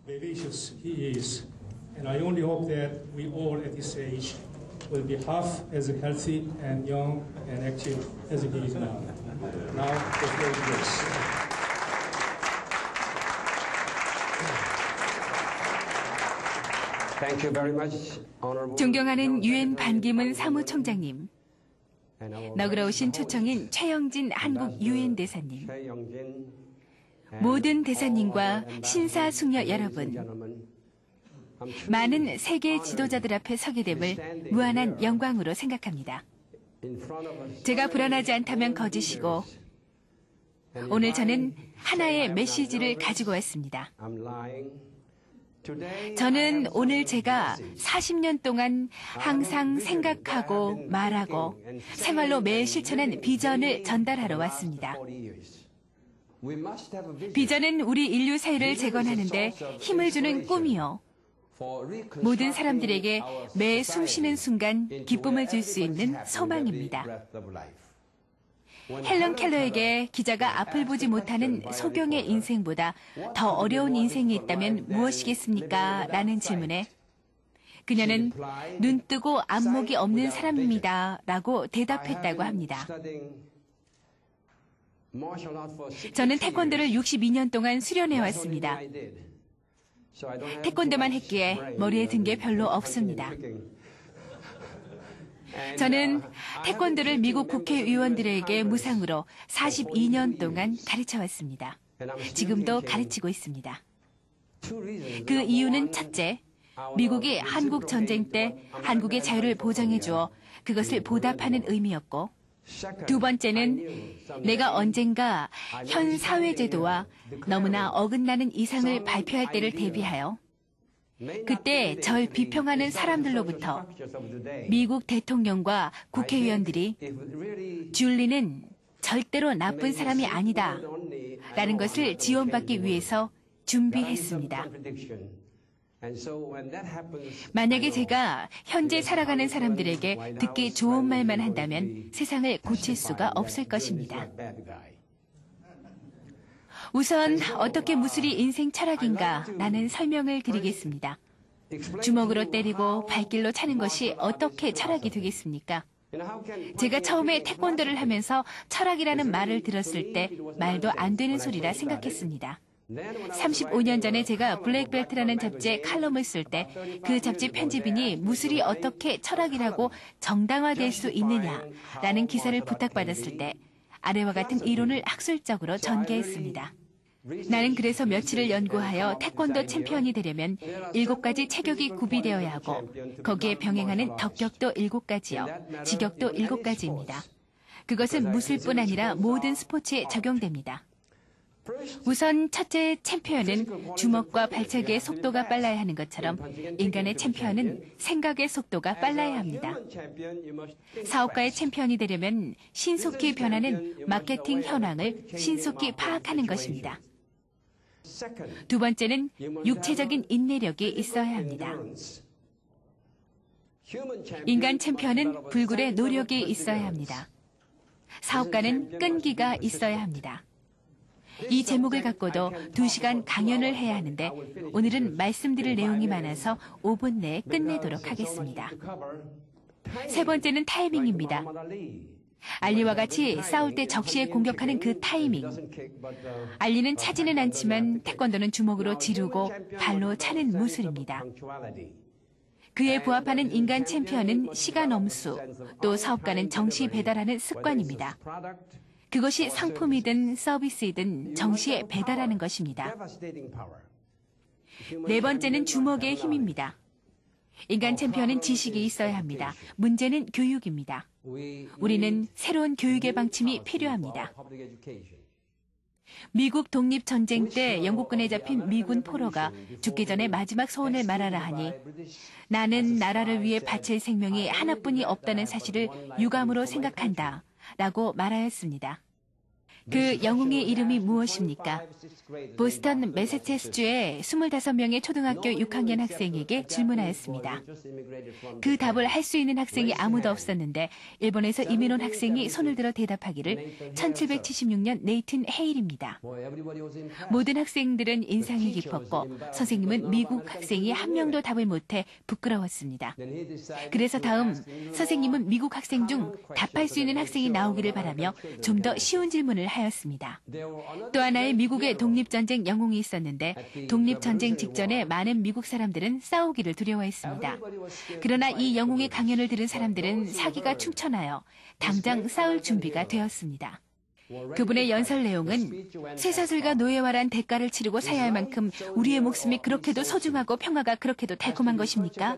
vivacious he is, and I only hope that we all at this age will be half as healthy and young and active as he is now. Now, the floor is yours. 존경하는 유엔 반기문 사무총장님, 너그러우신 초청인 최영진 한국 유엔 대사님, 모든 대사님과 신사숙녀 여러분, 많은 세계 지도자들 앞에 서게 됨을 무한한 영광으로 생각합니다. 제가 불안하지 않다면 거짓이고, 오늘 저는 하나의 메시지를 가지고 왔습니다. 저는 오늘 제가 40년 동안 항상 생각하고 말하고 생활로 매일 실천한 비전을 전달하러 왔습니다. 비전은 우리 인류 사회를 재건하는 데 힘을 주는 꿈이요. 모든 사람들에게 매 숨쉬는 순간 기쁨을 줄 수 있는 소망입니다. 헬런 켈러에게 기자가 앞을 보지 못하는 소경의 인생보다 더 어려운 인생이 있다면 무엇이겠습니까? 라는 질문에 그녀는 눈 뜨고 안목이 없는 사람입니다. 라고 대답했다고 합니다. 저는 태권도를 62년 동안 수련해왔습니다. 태권도만 했기에 머리에 든 게 별로 없습니다. 저는 태권도를 미국 국회의원들에게 무상으로 42년 동안 가르쳐왔습니다. 지금도 가르치고 있습니다. 그 이유는 첫째, 미국이 한국 전쟁 때 한국의 자유를 보장해 주어 그것을 보답하는 의미였고, 두 번째는 내가 언젠가 현 사회제도와 너무나 어긋나는 이상을 발표할 때를 대비하여 그때 절 비평하는 사람들로부터 미국 대통령과 국회의원들이 줄리는 절대로 나쁜 사람이 아니다 라는 것을 지원받기 위해서 준비했습니다. 만약에 제가 현재 살아가는 사람들에게 듣기 좋은 말만 한다면 세상을 고칠 수가 없을 것입니다. 우선 어떻게 무술이 인생 철학인가 라는 설명을 드리겠습니다. 주먹으로 때리고 발길로 차는 것이 어떻게 철학이 되겠습니까? 제가 처음에 태권도를 하면서 철학이라는 말을 들었을 때 말도 안 되는 소리라 생각했습니다. 35년 전에 제가 블랙벨트라는 잡지에 칼럼을 쓸 때 그 잡지 편집인이 무술이 어떻게 철학이라고 정당화될 수 있느냐라는 기사를 부탁받았을 때 아래와 같은 이론을 학술적으로 전개했습니다. 나는 그래서 며칠을 연구하여 태권도 챔피언이 되려면 7가지 체격이 구비되어야 하고 거기에 병행하는 덕격도 7가지요. 직격도 7가지입니다. 그것은 무술뿐 아니라 모든 스포츠에 적용됩니다. 우선 첫째 챔피언은 주먹과 발차기의 속도가 빨라야 하는 것처럼 인간의 챔피언은 생각의 속도가 빨라야 합니다. 사업가의 챔피언이 되려면 신속히 변하는 마케팅 현황을 신속히 파악하는 것입니다. 두 번째는 육체적인 인내력이 있어야 합니다. 인간 챔피언은 불굴의 노력이 있어야 합니다. 사업가는 끈기가 있어야 합니다. 이 제목을 갖고도 2시간 강연을 해야 하는데 오늘은 말씀드릴 내용이 많아서 5분 내에 끝내도록 하겠습니다. 세 번째는 타이밍입니다. 알리와 같이 싸울 때 적시에 공격하는 그 타이밍. 알리는 차지는 않지만 태권도는 주먹으로 지르고 발로 차는 무술입니다. 그에 부합하는 인간 챔피언은 시간 엄수, 또 사업가는 정시 배달하는 습관입니다. 그것이 상품이든 서비스이든 정시에 배달하는 것입니다. 네 번째는 주먹의 힘입니다. 인간 챔피언은 지식이 있어야 합니다. 문제는 교육입니다. 우리는 새로운 교육의 방침이 필요합니다. 미국 독립전쟁 때 영국군에 잡힌 미군 포로가 죽기 전에 마지막 소원을 말하라 하니 나는 나라를 위해 바칠 생명이 하나뿐이 없다는 사실을 유감으로 생각한다 라고 말하였습니다. 그 영웅의 이름이 무엇입니까? 보스턴 매사추세츠주의 25명의 초등학교 6학년 학생에게 질문하였습니다. 그 답을 할 수 있는 학생이 아무도 없었는데 일본에서 이민 온 학생이 손을 들어 대답하기를 1776년 네이튼 헤일입니다. 모든 학생들은 인상이 깊었고 선생님은 미국 학생이 한 명도 답을 못해 부끄러웠습니다. 그래서 다음 선생님은 미국 학생 중 답할 수 있는 학생이 나오기를 바라며 좀 더 쉬운 질문을 하였습니다. 또 하나의 미국의 독립전쟁 영웅이 있었는데 독립전쟁 직전에 많은 미국 사람들은 싸우기를 두려워했습니다. 그러나 이 영웅의 강연을 들은 사람들은 사기가 충천하여 당장 싸울 준비가 되었습니다. 그분의 연설 내용은 쇠사슬과 노예와란 대가를 치르고 사야 할 만큼 우리의 목숨이 그렇게도 소중하고 평화가 그렇게도 달콤한 것입니까?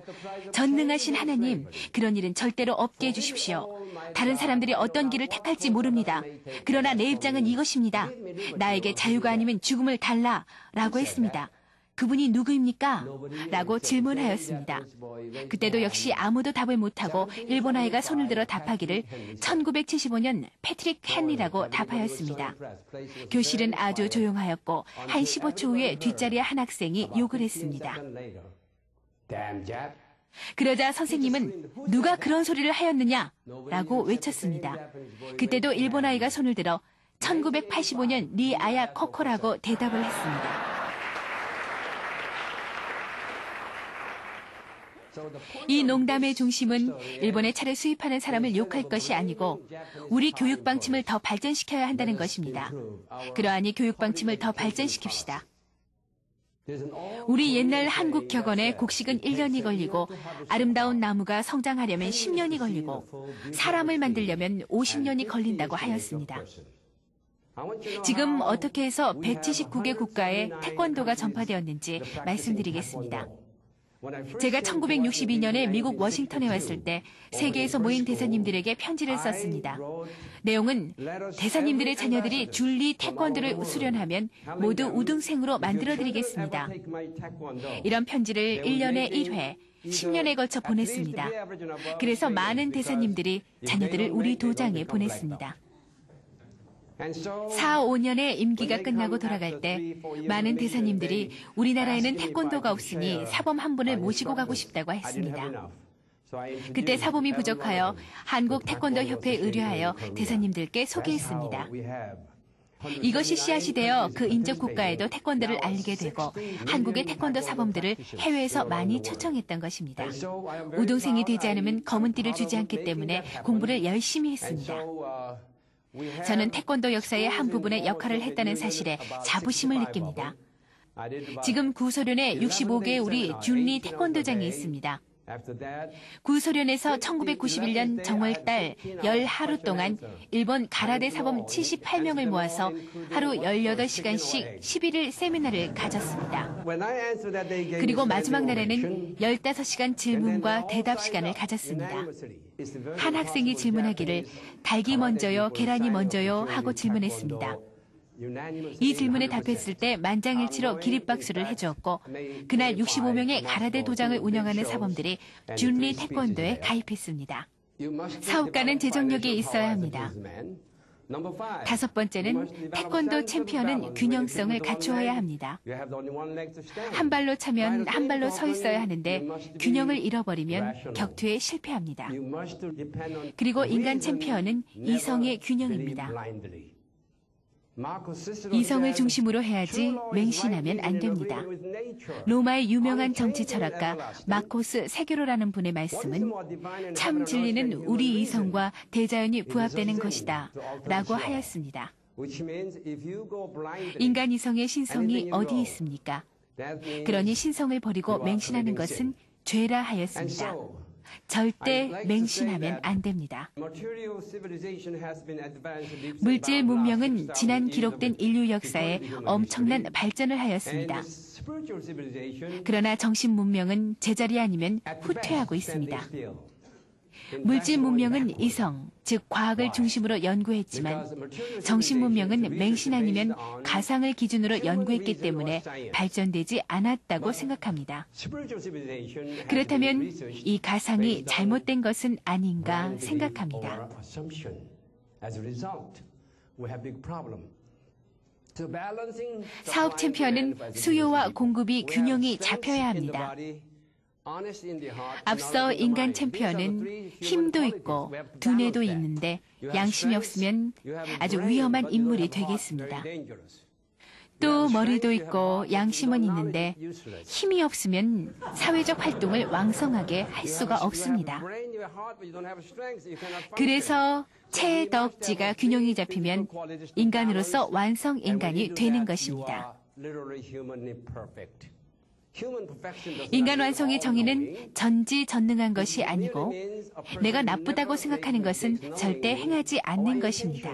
전능하신 하나님, 그런 일은 절대로 없게 해주십시오. 다른 사람들이 어떤 길을 택할지 모릅니다. 그러나 내 입장은 이것입니다. 나에게 자유가 아니면 죽음을 달라 라고 했습니다. 그분이 누구입니까? 라고 질문하였습니다. 그때도 역시 아무도 답을 못하고 일본 아이가 손을 들어 답하기를 1975년 패트릭 헨리라고 답하였습니다. 교실은 아주 조용하였고 한 15초 후에 뒷자리에 한 학생이 욕을 했습니다. 그러자 선생님은 누가 그런 소리를 하였느냐? 라고 외쳤습니다. 그때도 일본 아이가 손을 들어 1985년 리 아야 코코라고 대답을 했습니다. 이 농담의 중심은 일본에 차를 수입하는 사람을 욕할 것이 아니고 우리 교육 방침을 더 발전시켜야 한다는 것입니다. 그러하니 교육 방침을 더 발전시킵시다. 우리 옛날 한국 격언에 곡식은 1년이 걸리고 아름다운 나무가 성장하려면 10년이 걸리고 사람을 만들려면 50년이 걸린다고 하였습니다. 지금 어떻게 해서 179개 국가에 태권도가 전파되었는지 말씀드리겠습니다. 제가 1962년에 미국 워싱턴에 왔을 때 세계에서 모인 대사님들에게 편지를 썼습니다. 내용은 대사님들의 자녀들이 줄리 태권도를 수련하면 모두 우등생으로 만들어드리겠습니다. 이런 편지를 1년에 1회, 10년에 걸쳐 보냈습니다. 그래서 많은 대사님들이 자녀들을 우리 도장에 보냈습니다. 4, 5년의 임기가 끝나고 돌아갈 때 많은 대사님들이 우리나라에는 태권도가 없으니 사범 한 분을 모시고 가고 싶다고 했습니다. 그때 사범이 부족하여 한국 태권도 협회에 의뢰하여 대사님들께 소개했습니다. 이것이 씨앗이 되어 그 인접 국가에도 태권도를 알리게 되고 한국의 태권도 사범들을 해외에서 많이 초청했던 것입니다. 우등생이 되지 않으면 검은 띠를 주지 않기 때문에 공부를 열심히 했습니다. 저는 태권도 역사의 한 부분의 역할을 했다는 사실에 자부심을 느낍니다. 지금 구소련에 65개의 우리 준리 태권도장이 있습니다. 구소련에서 1991년 정월달 10하루 동안 일본 가라데 사범 78명을 모아서 하루 18시간씩 11일 세미나를 가졌습니다. 그리고 마지막 날에는 15시간 질문과 대답 시간을 가졌습니다. 한 학생이 질문하기를 닭이 먼저요, 계란이 먼저요 하고 질문했습니다. 이 질문에 답했을 때 만장일치로 기립박수를 해주었고 그날 65명의 가라데 도장을 운영하는 사범들이 준리 태권도에 가입했습니다. 사업가는 재정력이 있어야 합니다. 5번째는 태권도 챔피언은 균형성을 갖추어야 합니다. 한 발로 차면 한 발로 서 있어야 하는데 균형을 잃어버리면 격투에 실패합니다. 그리고 인간 챔피언은 이성의 균형입니다. 이성을 중심으로 해야지 맹신하면 안 됩니다. 로마의 유명한 정치 철학가 마코스 세교로라는 분의 말씀은 참 진리는 우리 이성과 대자연이 부합되는 것이다 라고 하였습니다. 인간 이성의 신성이 어디 있습니까? 그러니 신성을 버리고 맹신하는 것은 죄라 하였습니다. 절대 맹신하면 안 됩니다. 물질 문명은 지난 기록된 인류 역사에 엄청난 발전을 하였습니다. 그러나 정신 문명은 제자리 아니면 후퇴하고 있습니다. 물질 문명은 이성, 즉 과학을 중심으로 연구했지만 정신 문명은 맹신 아니면 가상을 기준으로 연구했기 때문에 발전되지 않았다고 생각합니다. 그렇다면 이 가상이 잘못된 것은 아닌가 생각합니다. 사업 챔피언은 수요와 공급이 균형이 잡혀야 합니다. 앞서 인간 챔피언은 힘도 있고 두뇌도 있는데 양심이 없으면 아주 위험한 인물이 되겠습니다. 또 머리도 있고 양심은 있는데 힘이 없으면 사회적 활동을 왕성하게 할 수가 없습니다. 그래서 채덕지가 균형이 잡히면 인간으로서 완성 인간이 되는 것입니다. 인간 완성의 정의는 전지전능한 것이 아니고 내가 나쁘다고 생각하는 것은 절대 행하지 않는 것입니다.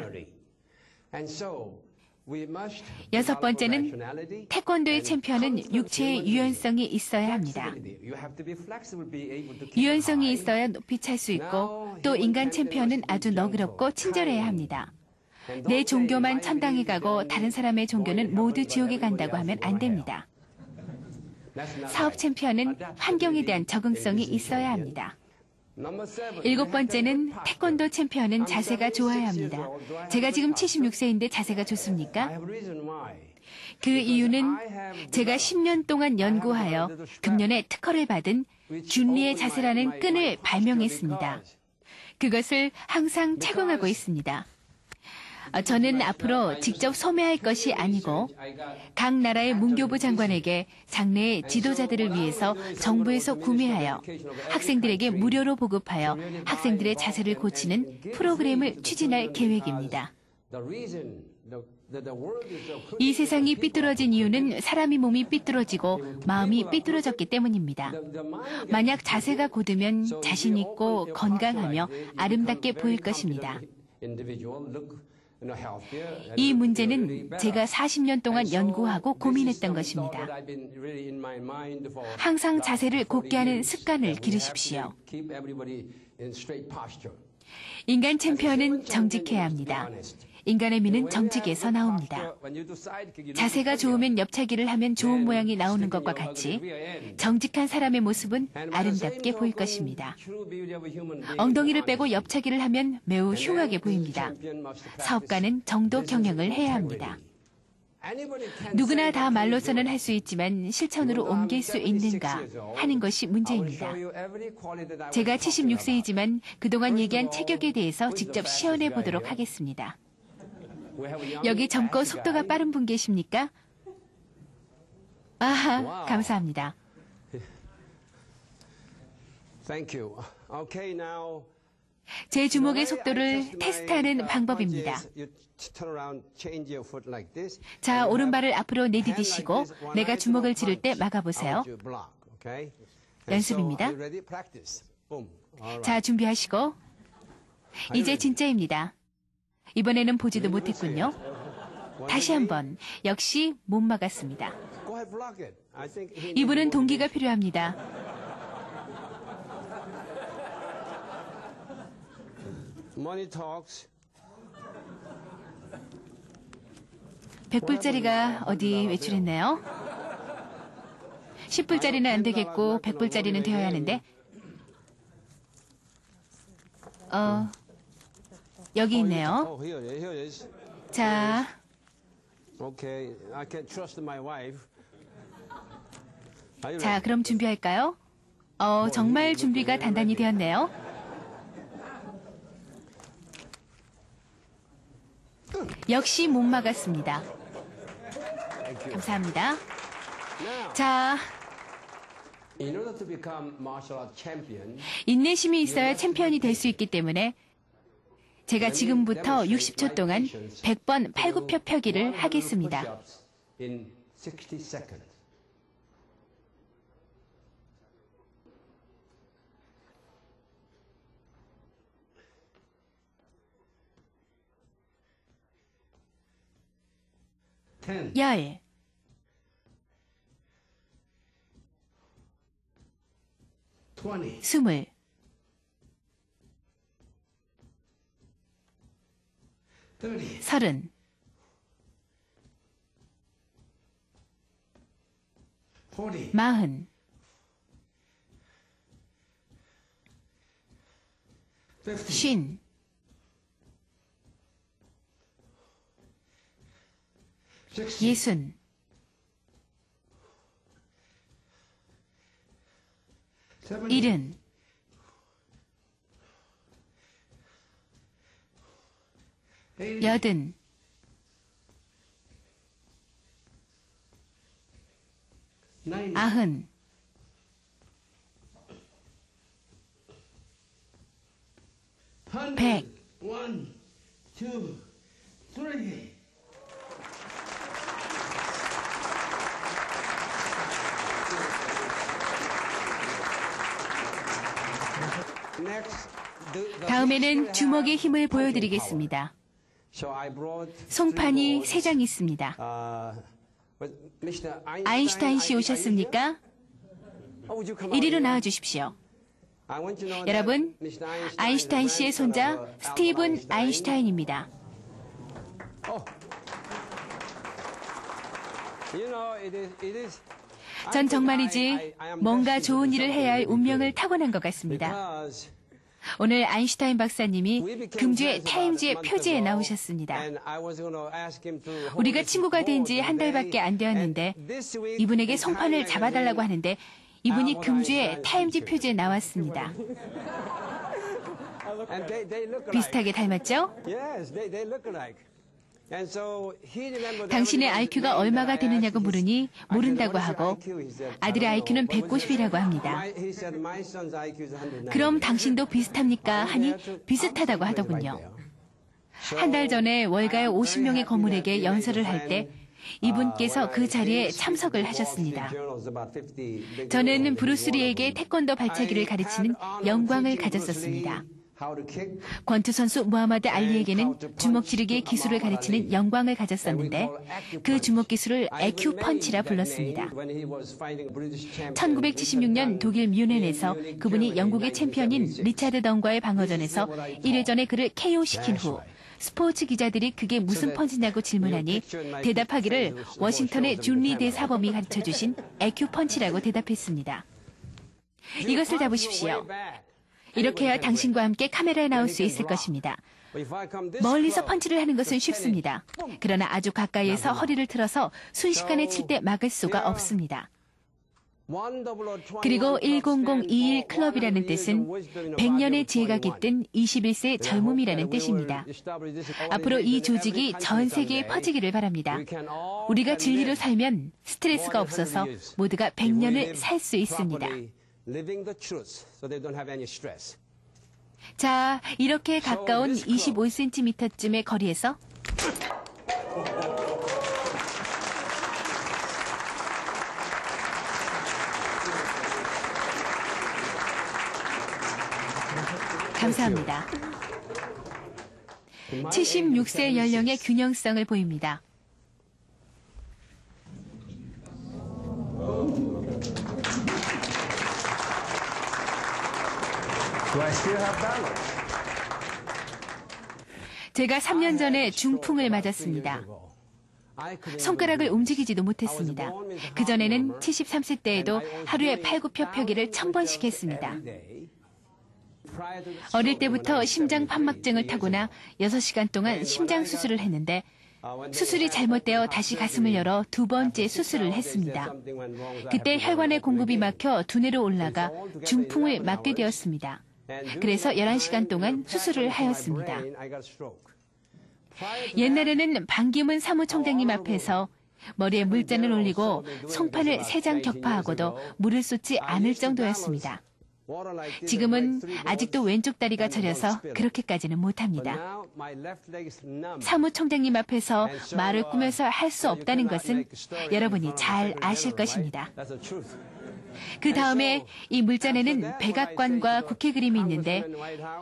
여섯 번째는 태권도의 챔피언은 육체의 유연성이 있어야 합니다. 유연성이 있어야 높이 찰 수 있고 또 인간 챔피언은 아주 너그럽고 친절해야 합니다. 내 종교만 천당에 가고 다른 사람의 종교는 모두 지옥에 간다고 하면 안 됩니다. 사업 챔피언은 환경에 대한 적응성이 있어야 합니다. 일곱 번째는 태권도 챔피언은 자세가 좋아야 합니다. 제가 지금 76세인데 자세가 좋습니까? 그 이유는 제가 10년 동안 연구하여 금년에 특허를 받은 준리의 자세라는 끈을 발명했습니다. 그것을 항상 착용하고 있습니다. 저는 앞으로 직접 소매할 것이 아니고 각 나라의 문교부 장관에게 장래의 지도자들을 위해서 정부에서 구매하여 학생들에게 무료로 보급하여 학생들의 자세를 고치는 프로그램을 추진할 계획입니다. 이 세상이 삐뚤어진 이유는 사람의 몸이 삐뚤어지고 마음이 삐뚤어졌기 때문입니다. 만약 자세가 곧으면 자신 있고 건강하며 아름답게 보일 것입니다. 이 문제는 제가 40년 동안 연구하고 고민했던 것입니다. 항상 자세를 곧게 하는 습관을 기르십시오. 인간 챔피언은 정직해야 합니다. 인간의 미는 정직에서 나옵니다. 자세가 좋으면 옆차기를 하면 좋은 모양이 나오는 것과 같이 정직한 사람의 모습은 아름답게 보일 것입니다. 엉덩이를 빼고 옆차기를 하면 매우 흉하게 보입니다. 사업가는 정도 경영을 해야 합니다. 누구나 다 말로서는 할 수 있지만 실천으로 옮길 수 있는가 하는 것이 문제입니다. 제가 76세이지만 그동안 얘기한 체격에 대해서 직접 시연해 보도록 하겠습니다. 여기 젊고 속도가 빠른 분 계십니까? 아하, 감사합니다. 제 주먹의 속도를 테스트하는 방법입니다. 자, 오른발을 앞으로 내디디시고 내가 주먹을 지를 때 막아보세요. 연습입니다. 자, 준비하시고 이제 진짜입니다. 이번에는 보지도 못했군요. 다시 한번 역시 못 막았습니다. 이분은 동기가 필요합니다. $100불짜리가 어디 외출했나요? 10불짜리는 안 되겠고 100불짜리는 되어야 하는데 여기 있네요. 자, 자, 그럼 준비할까요? 정말 준비가 단단히 되었네요. 역시 못 막았습니다. 감사합니다. 자, 인내심이 있어야 챔피언이 될 수 있기 때문에 제가 지금부터 60초 동안 100번 팔굽혀펴기를 하겠습니다. 열, 20, 30, 40, 50, 예순, 70, 여든, 90, 100, 1, 2, 3. 다음에는 주먹의 힘을 보여드리겠습니다. 송판이 3장 있습니다. 아인슈타인 씨 오셨습니까? 이리로 나와주십시오. 여러분, 아인슈타인 씨의 손자 스티븐 아인슈타인입니다. 전 정말이지 뭔가 좋은 일을 해야 할 운명을 타고난 것 같습니다. 오늘 아인슈타인 박사님이 금주의 타임즈의 표지에 나오셨습니다. 우리가 친구가 된 지 한 달밖에 안 되었는데 이분에게 송판을 잡아달라고 하는데 이분이 금주의 타임즈 표지에 나왔습니다. 비슷하게 닮았죠? 당신의 IQ가 얼마가 되느냐고 물으니 모른다고 하고 아들의 IQ는 190이라고 합니다. 그럼 당신도 비슷합니까? 하니 비슷하다고 하더군요. 한 달 전에 월가의 50명의 거물에게 연설을 할 때 이분께서 그 자리에 참석을 하셨습니다. 저는 브루스리에게 태권도 발차기를 가르치는 영광을 가졌었습니다. 권투 선수 무하마드 알리에게는 주먹 지르기의 기술을 가르치는 영광을 가졌었는데 그 주먹 기술을 에큐 펀치라 불렀습니다. 1976년 독일 뮌헨에서 그분이 영국의 챔피언인 리차드 던과의 방어전에서 1회전에 그를 KO시킨 후 스포츠 기자들이 그게 무슨 펀치냐고 질문하니 대답하기를 워싱턴의 준리 대사범이 가르쳐주신 에큐 펀치라고 대답했습니다. 이것을 잡으십시오. 이렇게 해야 당신과 함께 카메라에 나올 수 있을 것입니다. 멀리서 펀치를 하는 것은 쉽습니다. 그러나 아주 가까이에서 허리를 틀어서 순식간에 칠 때 막을 수가 없습니다. 그리고 10021 클럽이라는 뜻은 100년의 지혜가 깃든 21세의 젊음이라는 뜻입니다. 앞으로 이 조직이 전 세계에 퍼지기를 바랍니다. 우리가 진리로 살면 스트레스가 없어서 모두가 100년을 살 수 있습니다. 자, 이렇게 가까운 25cm쯤의 거리에서 감사합니다. 76세 연령의 균형성을 보입니다. 제가 3년 전에 중풍을 맞았습니다. 손가락을 움직이지도 못했습니다. 그전에는 73세 때에도 하루에 팔굽혀펴기를 1000번씩 했습니다. 어릴 때부터 심장 판막증을 타거나 6시간 동안 심장 수술을 했는데 수술이 잘못되어 다시 가슴을 열어 2번째 수술을 했습니다. 그때 혈관의 공급이 막혀 두뇌로 올라가 중풍을 맞게 되었습니다. 그래서 11시간 동안 수술을 하였습니다. 옛날에는 반기문 사무총장님 앞에서 머리에 물잔을 올리고 송판을 3장 격파하고도 물을 쏟지 않을 정도였습니다. 지금은 아직도 왼쪽 다리가 저려서 그렇게까지는 못합니다. 사무총장님 앞에서 말을 꾸며서 할 수 없다는 것은 여러분이 잘 아실 것입니다. 그 다음에 이 물잔에는 백악관과 국회 그림이 있는데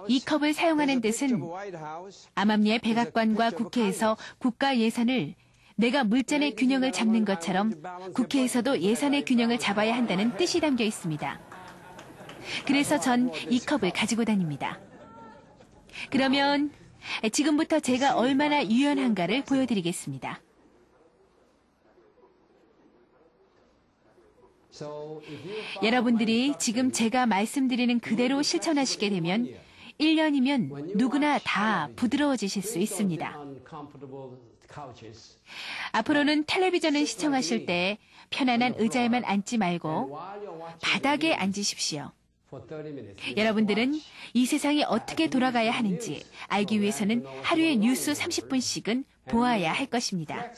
이 컵을 사용하는 뜻은 암암리의 백악관과 국회에서 국가 예산을 내가 물잔의 균형을 잡는 것처럼 국회에서도 예산의 균형을 잡아야 한다는 뜻이 담겨 있습니다. 그래서 전 이 컵을 가지고 다닙니다. 그러면 지금부터 제가 얼마나 유연한가를 보여드리겠습니다. 여러분들이 지금 제가 말씀드리는 그대로 실천하시게 되면 1년이면 누구나 다 부드러워지실 수 있습니다. 앞으로는 텔레비전을 시청하실 때 편안한 의자에만 앉지 말고 바닥에 앉으십시오. 여러분들은 이 세상이 어떻게 돌아가야 하는지 알기 위해서는 하루에 뉴스 30분씩은 보아야 할 것입니다.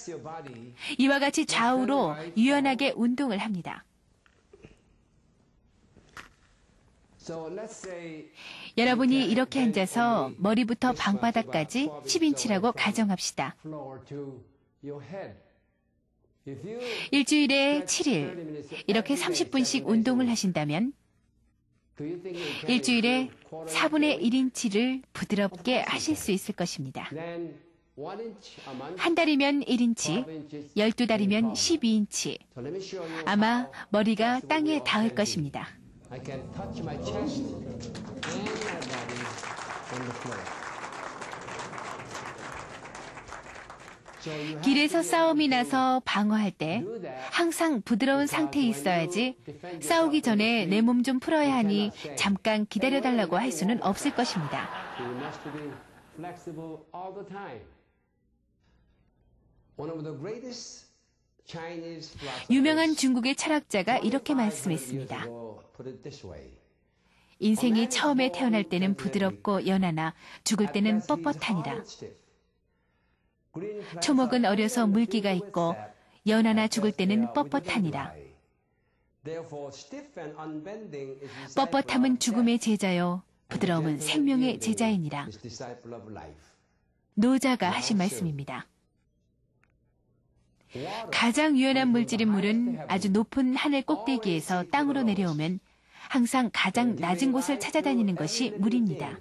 이와 같이 좌우로 유연하게 운동을 합니다. 여러분이 이렇게 앉아서 머리부터 방바닥까지 10인치라고 가정합시다. 일주일에 7일 이렇게 30분씩 운동을 하신다면 일주일에 4분의 1인치를 부드럽게 하실 수 있을 것입니다. 한 달이면 1인치, 12달이면 12인치. 아마 머리가 땅에 닿을 것입니다. 길에서 싸움이 나서 방어할 때 항상 부드러운 상태에 있어야지 싸우기 전에 내 몸 좀 풀어야 하니 잠깐 기다려달라고 할 수는 없을 것입니다. 유명한 중국의 철학자가 이렇게 말씀했습니다. 인생이 처음에 태어날 때는 부드럽고 연하나 죽을 때는 뻣뻣하니라. 초목은 어려서 물기가 있고 연하나 죽을 때는 뻣뻣하니라. 뻣뻣함은 죽음의 제자요 부드러움은 생명의 제자이니라. 노자가 하신 말씀입니다. 가장 유연한 물질인 물은 아주 높은 하늘 꼭대기에서 땅으로 내려오면 항상 가장 낮은 곳을 찾아다니는 것이 물입니다.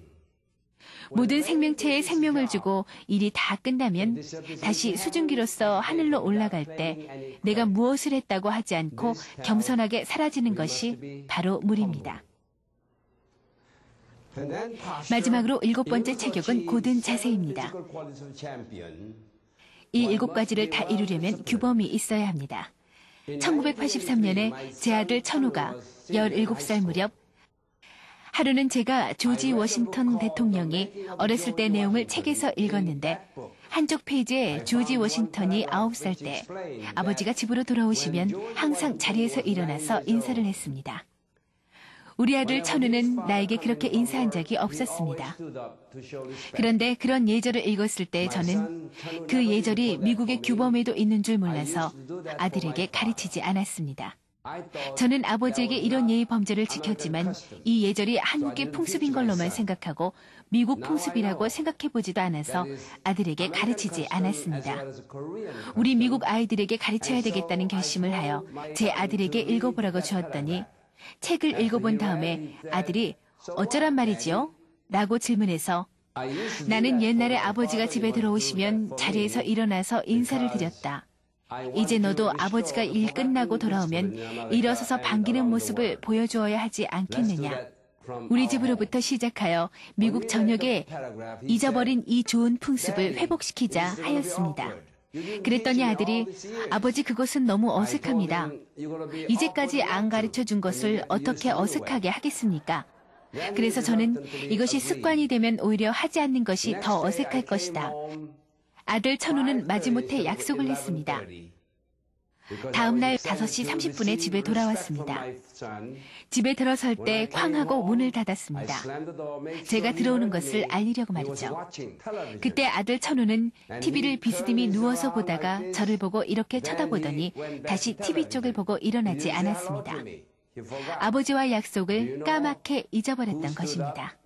모든 생명체에 생명을 주고 일이 다 끝나면 다시 수증기로서 하늘로 올라갈 때 내가 무엇을 했다고 하지 않고 겸손하게 사라지는 것이 바로 물입니다. 마지막으로 7번째 체격은 고든 자세입니다. 이 7가지를 다 이루려면 규범이 있어야 합니다. 1983년에 제 아들 천우가 17살 무렵 하루는 제가 조지 워싱턴 대통령이 어렸을 때 내용을 책에서 읽었는데 한쪽 페이지에 조지 워싱턴이 9살 때 아버지가 집으로 돌아오시면 항상 자리에서 일어나서 인사를 했습니다. 우리 아들 천우는 나에게 그렇게 인사한 적이 없었습니다. 그런데 그런 예절을 읽었을 때 저는 그 예절이 미국의 규범에도 있는 줄 몰라서 아들에게 가르치지 않았습니다. 저는 아버지에게 이런 예의 범죄를 지켰지만 이 예절이 한국의 풍습인 걸로만 생각하고 미국 풍습이라고 생각해보지도 않아서 아들에게 가르치지 않았습니다. 우리 미국 아이들에게 가르쳐야 되겠다는 결심을 하여 제 아들에게 읽어보라고 주었더니 책을 읽어본 다음에 아들이 어쩌란 말이지요? 라고 질문해서 나는 옛날에 아버지가 집에 들어오시면 자리에서 일어나서 인사를 드렸다. 이제 너도 아버지가 일 끝나고 돌아오면 일어서서 반기는 모습을 보여주어야 하지 않겠느냐. 우리 집으로부터 시작하여 미국 전역에 잊어버린 이 좋은 풍습을 회복시키자 하였습니다. 그랬더니 아들이 아버지 그것은 너무 어색합니다. 이제까지 안 가르쳐 준 것을 어떻게 어색하게 하겠습니까? 그래서 저는 이것이 습관이 되면 오히려 하지 않는 것이 더 어색할 것이다. 아들 천우는 마지못해 약속을 했습니다. 다음 날 5시 30분에 집에 돌아왔습니다. 집에 들어설 때 쾅 하고 문을 닫았습니다. 제가 들어오는 것을 알리려고 말이죠. 그때 아들 천우는 TV를 비스듬히 누워서 보다가 저를 보고 이렇게 쳐다보더니 다시 TV 쪽을 보고 일어나지 않았습니다. 아버지와 약속을 까맣게 잊어버렸던 것입니다.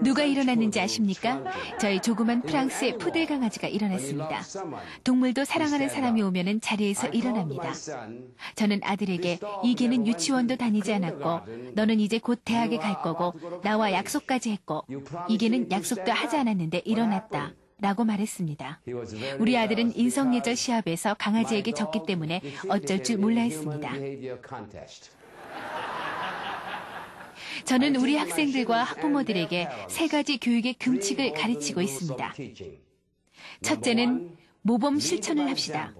누가 일어났는지 아십니까? 저희 조그만 프랑스의 푸들 강아지가 일어났습니다. 동물도 사랑하는 사람이 오면은 자리에서 일어납니다. 저는 아들에게 이 개는 유치원도 다니지 않았고 너는 이제 곧 대학에 갈 거고 나와 약속까지 했고 이 개는 약속도 하지 않았는데 일어났다. 라고 말했습니다. 우리 아들은 인성예절 시합에서 강아지에게 졌기 때문에 어쩔 줄 몰라 했습니다. 저는 우리 학생들과 학부모들에게 3가지 교육의 금칙을 가르치고 있습니다. 첫째는 모범 실천을 합시다.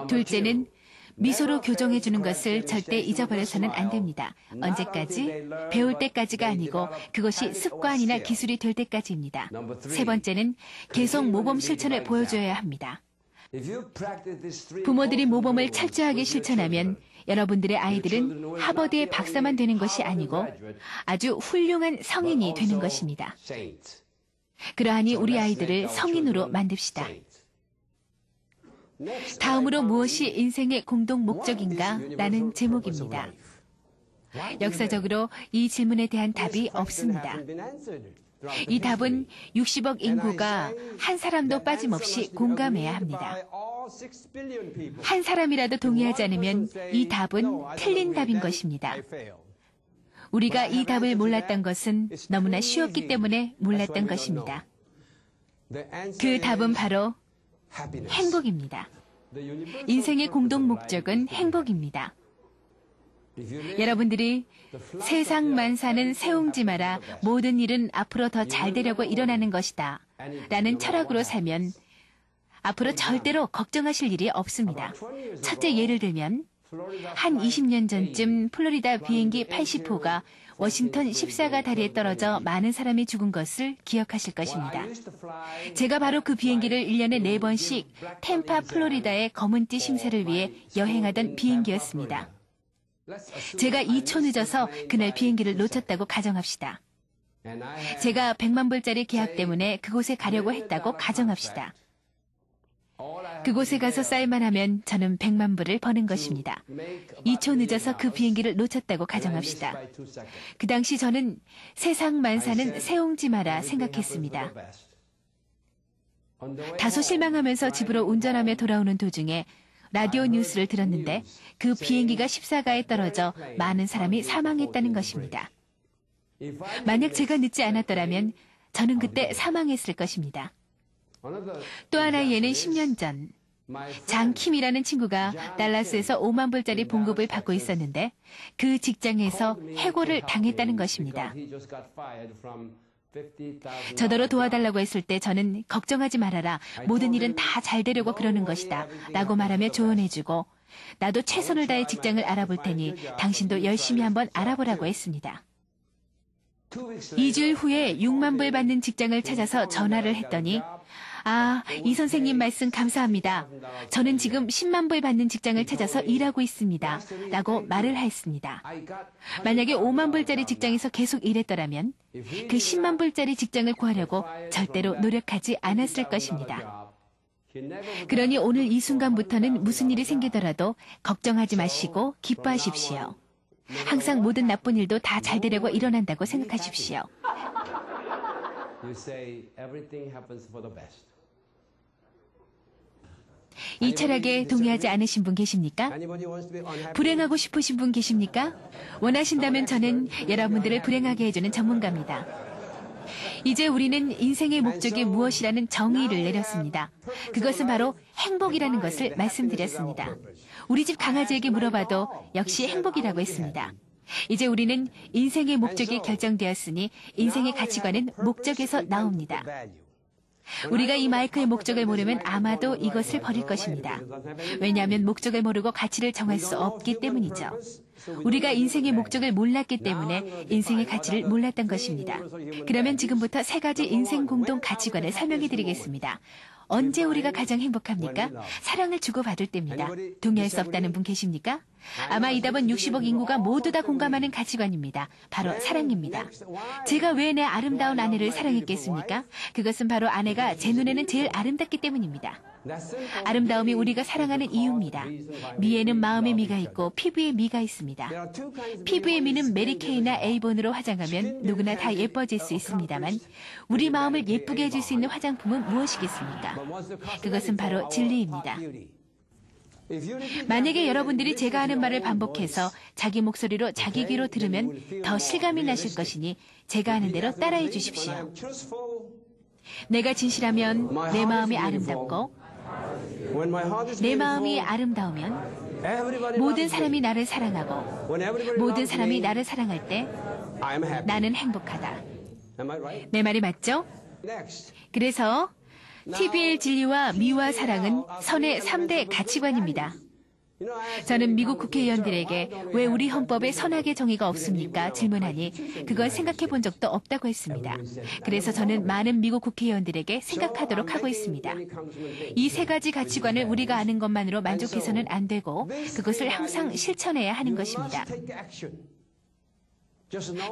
둘째는 미소로 교정해주는 것을 절대 잊어버려서는 안 됩니다. 언제까지? 배울 때까지가 아니고 그것이 습관이나 기술이 될 때까지입니다. 세 번째는 계속 모범 실천을 보여줘야 합니다. 부모들이 모범을 철저하게 실천하면 여러분들의 아이들은 하버드의 박사만 되는 것이 아니고 아주 훌륭한 성인이 되는 것입니다. 그러하니 우리 아이들을 성인으로 만듭시다. 다음으로 무엇이 인생의 공동 목적인가? 라는 제목입니다. 역사적으로 이 질문에 대한 답이 없습니다. 이 답은 60억 인구가 한 사람도 빠짐없이 공감해야 합니다. 한 사람이라도 동의하지 않으면 이 답은 틀린 답인 것입니다. 우리가 이 답을 몰랐던 것은 너무나 쉬웠기 때문에 몰랐던 것입니다. 그 답은 바로 행복입니다. 인생의 공동 목적은 행복입니다. 여러분들이 세상 만사는 세웅지 마라, 모든 일은 앞으로 더 잘 되려고 일어나는 것이다 라는 철학으로 살면 앞으로 절대로 걱정하실 일이 없습니다. 첫째 예를 들면 한 20년 전쯤 플로리다 비행기 80호가 워싱턴 14가 다리에 떨어져 많은 사람이 죽은 것을 기억하실 것입니다. 제가 바로 그 비행기를 1년에 4번씩 템파 플로리다의 검은띠 심사를 위해 여행하던 비행기였습니다. 제가 2초 늦어서 그날 비행기를 놓쳤다고 가정합시다. 제가 100만 불짜리 계약 때문에 그곳에 가려고 했다고 가정합시다. 그곳에 가서 쌓일만 하면 저는 100만 불을 버는 것입니다. 2초 늦어서 그 비행기를 놓쳤다고 가정합시다. 그 당시 저는 세상 만사는 세웅지 마라 생각했습니다. 다소 실망하면서 집으로 운전하며 돌아오는 도중에 라디오 뉴스를 들었는데 그 비행기가 14가에 떨어져 많은 사람이 사망했다는 것입니다. 만약 제가 늦지 않았더라면 저는 그때 사망했을 것입니다. 또 하나의 예는 10년 전 장킴이라는 친구가 달라스에서 5만 불짜리 봉급을 받고 있었는데 그 직장에서 해고를 당했다는 것입니다. 저더러 도와달라고 했을 때 저는 걱정하지 말아라. 모든 일은 다 잘 되려고 그러는 것이다. 라고 말하며 조언해주고 나도 최선을 다해 직장을 알아볼 테니 당신도 열심히 한번 알아보라고 했습니다. 2주일 후에 6만 불 받는 직장을 찾아서 전화를 했더니 이 선생님 말씀 감사합니다. 저는 지금 10만 불 받는 직장을 찾아서 일하고 있습니다. 라고 말을 했습니다. 만약에 5만 불짜리 직장에서 계속 일했더라면 그 10만 불짜리 직장을 구하려고 절대로 노력하지 않았을 것입니다. 그러니 오늘 이 순간부터는 무슨 일이 생기더라도 걱정하지 마시고 기뻐하십시오. 항상 모든 나쁜 일도 다 잘 되려고 일어난다고 생각하십시오. 이 철학에 동의하지 않으신 분 계십니까? 불행하고 싶으신 분 계십니까? 원하신다면 저는 여러분들을 불행하게 해주는 전문가입니다. 이제 우리는 인생의 목적이 무엇이라는 정의를 내렸습니다. 그것은 바로 행복이라는 것을 말씀드렸습니다. 우리 집 강아지에게 물어봐도 역시 행복이라고 했습니다. 이제 우리는 인생의 목적이 결정되었으니 인생의 가치관은 목적에서 나옵니다. 우리가 이 마이크의 목적을 모르면 아마도 이것을 버릴 것입니다. 왜냐하면 목적을 모르고 가치를 정할 수 없기 때문이죠. 우리가 인생의 목적을 몰랐기 때문에 인생의 가치를 몰랐던 것입니다. 그러면 지금부터 3가지 인생 공동 가치관을 설명해 드리겠습니다. 언제 우리가 가장 행복합니까? 사랑을 주고받을 때입니다. 동의할 수 없다는 분 계십니까? 아마 이 답은 60억 인구가 모두 다 공감하는 가치관입니다. 바로 사랑입니다. 제가 왜 내 아름다운 아내를 사랑했겠습니까? 그것은 바로 아내가 제 눈에는 제일 아름답기 때문입니다. 아름다움이 우리가 사랑하는 이유입니다. 미에는 마음의 미가 있고 피부의 미가 있습니다. 피부의 미는 메리케이나 에이본으로 화장하면 누구나 다 예뻐질 수 있습니다만 우리 마음을 예쁘게 해줄 수 있는 화장품은 무엇이겠습니까? 그것은 바로 진리입니다. 만약에 여러분들이 제가 하는 말을 반복해서 자기 목소리로 자기 귀로 들으면 더 실감이 나실 것이니 제가 하는 대로 따라해 주십시오. 내가 진실하면 내 마음이 아름답고 내 마음이 아름다우면 모든 사람이 나를 사랑하고 모든 사람이 나를 사랑할 때 나는 행복하다. 내 말이 맞죠? 그래서 TBL 진리와 미와 사랑은 선의 3대 가치관입니다. 저는 미국 국회의원들에게 왜 우리 헌법에 선악의 정의가 없습니까? 질문하니 그걸 생각해 본 적도 없다고 했습니다. 그래서 저는 많은 미국 국회의원들에게 생각하도록 하고 있습니다. 이 세 가지 가치관을 우리가 아는 것만으로 만족해서는 안 되고 그것을 항상 실천해야 하는 것입니다.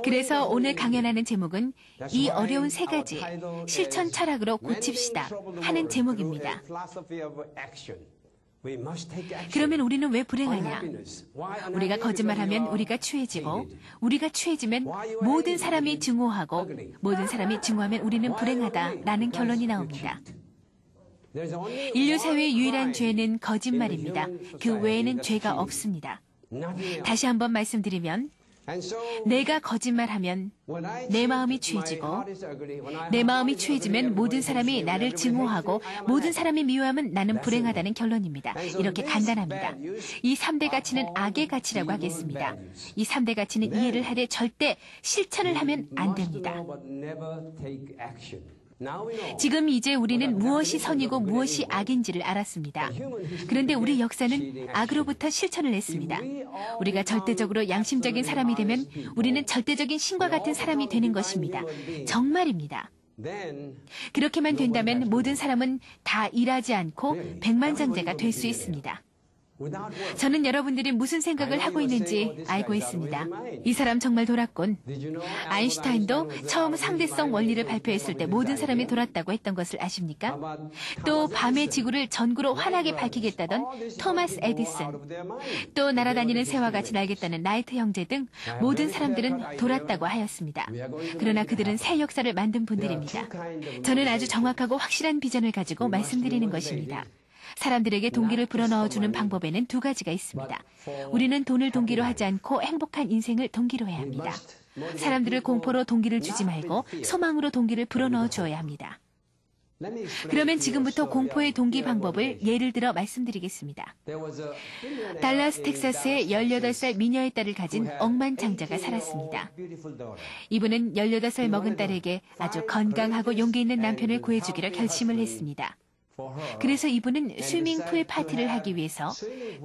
그래서 오늘 강연하는 제목은 이 어려운 세 가지 실천 철학으로 고칩시다 하는 제목입니다. 그러면 우리는 왜 불행하냐? 우리가 거짓말하면 우리가 취해지고 우리가 취해지면 모든 사람이 증오하고 모든 사람이 증오하면 우리는 불행하다라는 결론이 나옵니다. 인류 사회의 유일한 죄는 거짓말입니다. 그 외에는 죄가 없습니다. 다시 한번 말씀드리면 내가 거짓말하면 내 마음이 취해지고 내 마음이 취해지면 모든 사람이 나를 증오하고 모든 사람이 미워하면 나는 불행하다는 결론입니다. 이렇게 간단합니다. 이 3대 가치는 악의 가치라고 하겠습니다. 이 3대 가치는 이해를 하되 절대 실천을 하면 안 됩니다. 지금 이제 우리는 무엇이 선이고 무엇이 악인지를 알았습니다. 그런데 우리 역사는 악으로부터 실천을 했습니다. 우리가 절대적으로 양심적인 사람이 되면 우리는 절대적인 신과 같은 사람이 되는 것입니다. 정말입니다. 그렇게만 된다면 모든 사람은 다 일하지 않고 백만장자가 될 수 있습니다. 저는 여러분들이 무슨 생각을 하고 있는지 알고 있습니다. 이 사람 정말 돌았군. 아인슈타인도 처음 상대성 원리를 발표했을 때 모든 사람이 돌았다고 했던 것을 아십니까? 또 밤의 지구를 전구로 환하게 밝히겠다던 토마스 에디슨, 또 날아다니는 새와 같이 날겠다는 라이트 형제 등 모든 사람들은 돌았다고 하였습니다. 그러나 그들은 새 역사를 만든 분들입니다. 저는 아주 정확하고 확실한 비전을 가지고 말씀드리는 것입니다. 사람들에게 동기를 불어넣어주는 방법에는 두 가지가 있습니다. 우리는 돈을 동기로 하지 않고 행복한 인생을 동기로 해야 합니다. 사람들을 공포로 동기를 주지 말고 소망으로 동기를 불어넣어 주어야 합니다. 그러면 지금부터 공포의 동기 방법을 예를 들어 말씀드리겠습니다. 달라스 텍사스에 18살 미녀의 딸을 가진 억만장자가 살았습니다. 이분은 18살 먹은 딸에게 아주 건강하고 용기 있는 남편을 구해주기로 결심을 했습니다. 그래서 이분은 스위밍풀 파티를 하기 위해서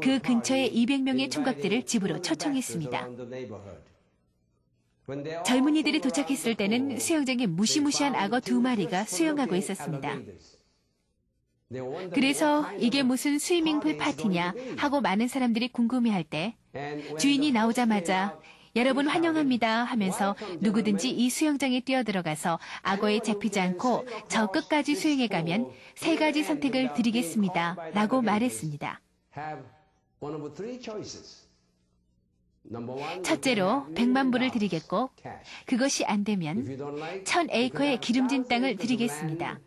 그 근처에 200명의 총각들을 집으로 초청했습니다. 젊은이들이 도착했을 때는 수영장에 무시무시한 악어 2마리가 수영하고 있었습니다. 그래서 이게 무슨 스위밍풀 파티냐 하고 많은 사람들이 궁금해할 때 주인이 나오자마자 여러분 환영합니다 하면서 누구든지 이 수영장에 뛰어들어가서 악어에 잡히지 않고 저 끝까지 수영해 가면 세 가지 선택을 드리겠습니다 라고 말했습니다. 첫째로 100만 불을 드리겠고 그것이 안 되면 1000에이커의 기름진 땅을 드리겠습니다.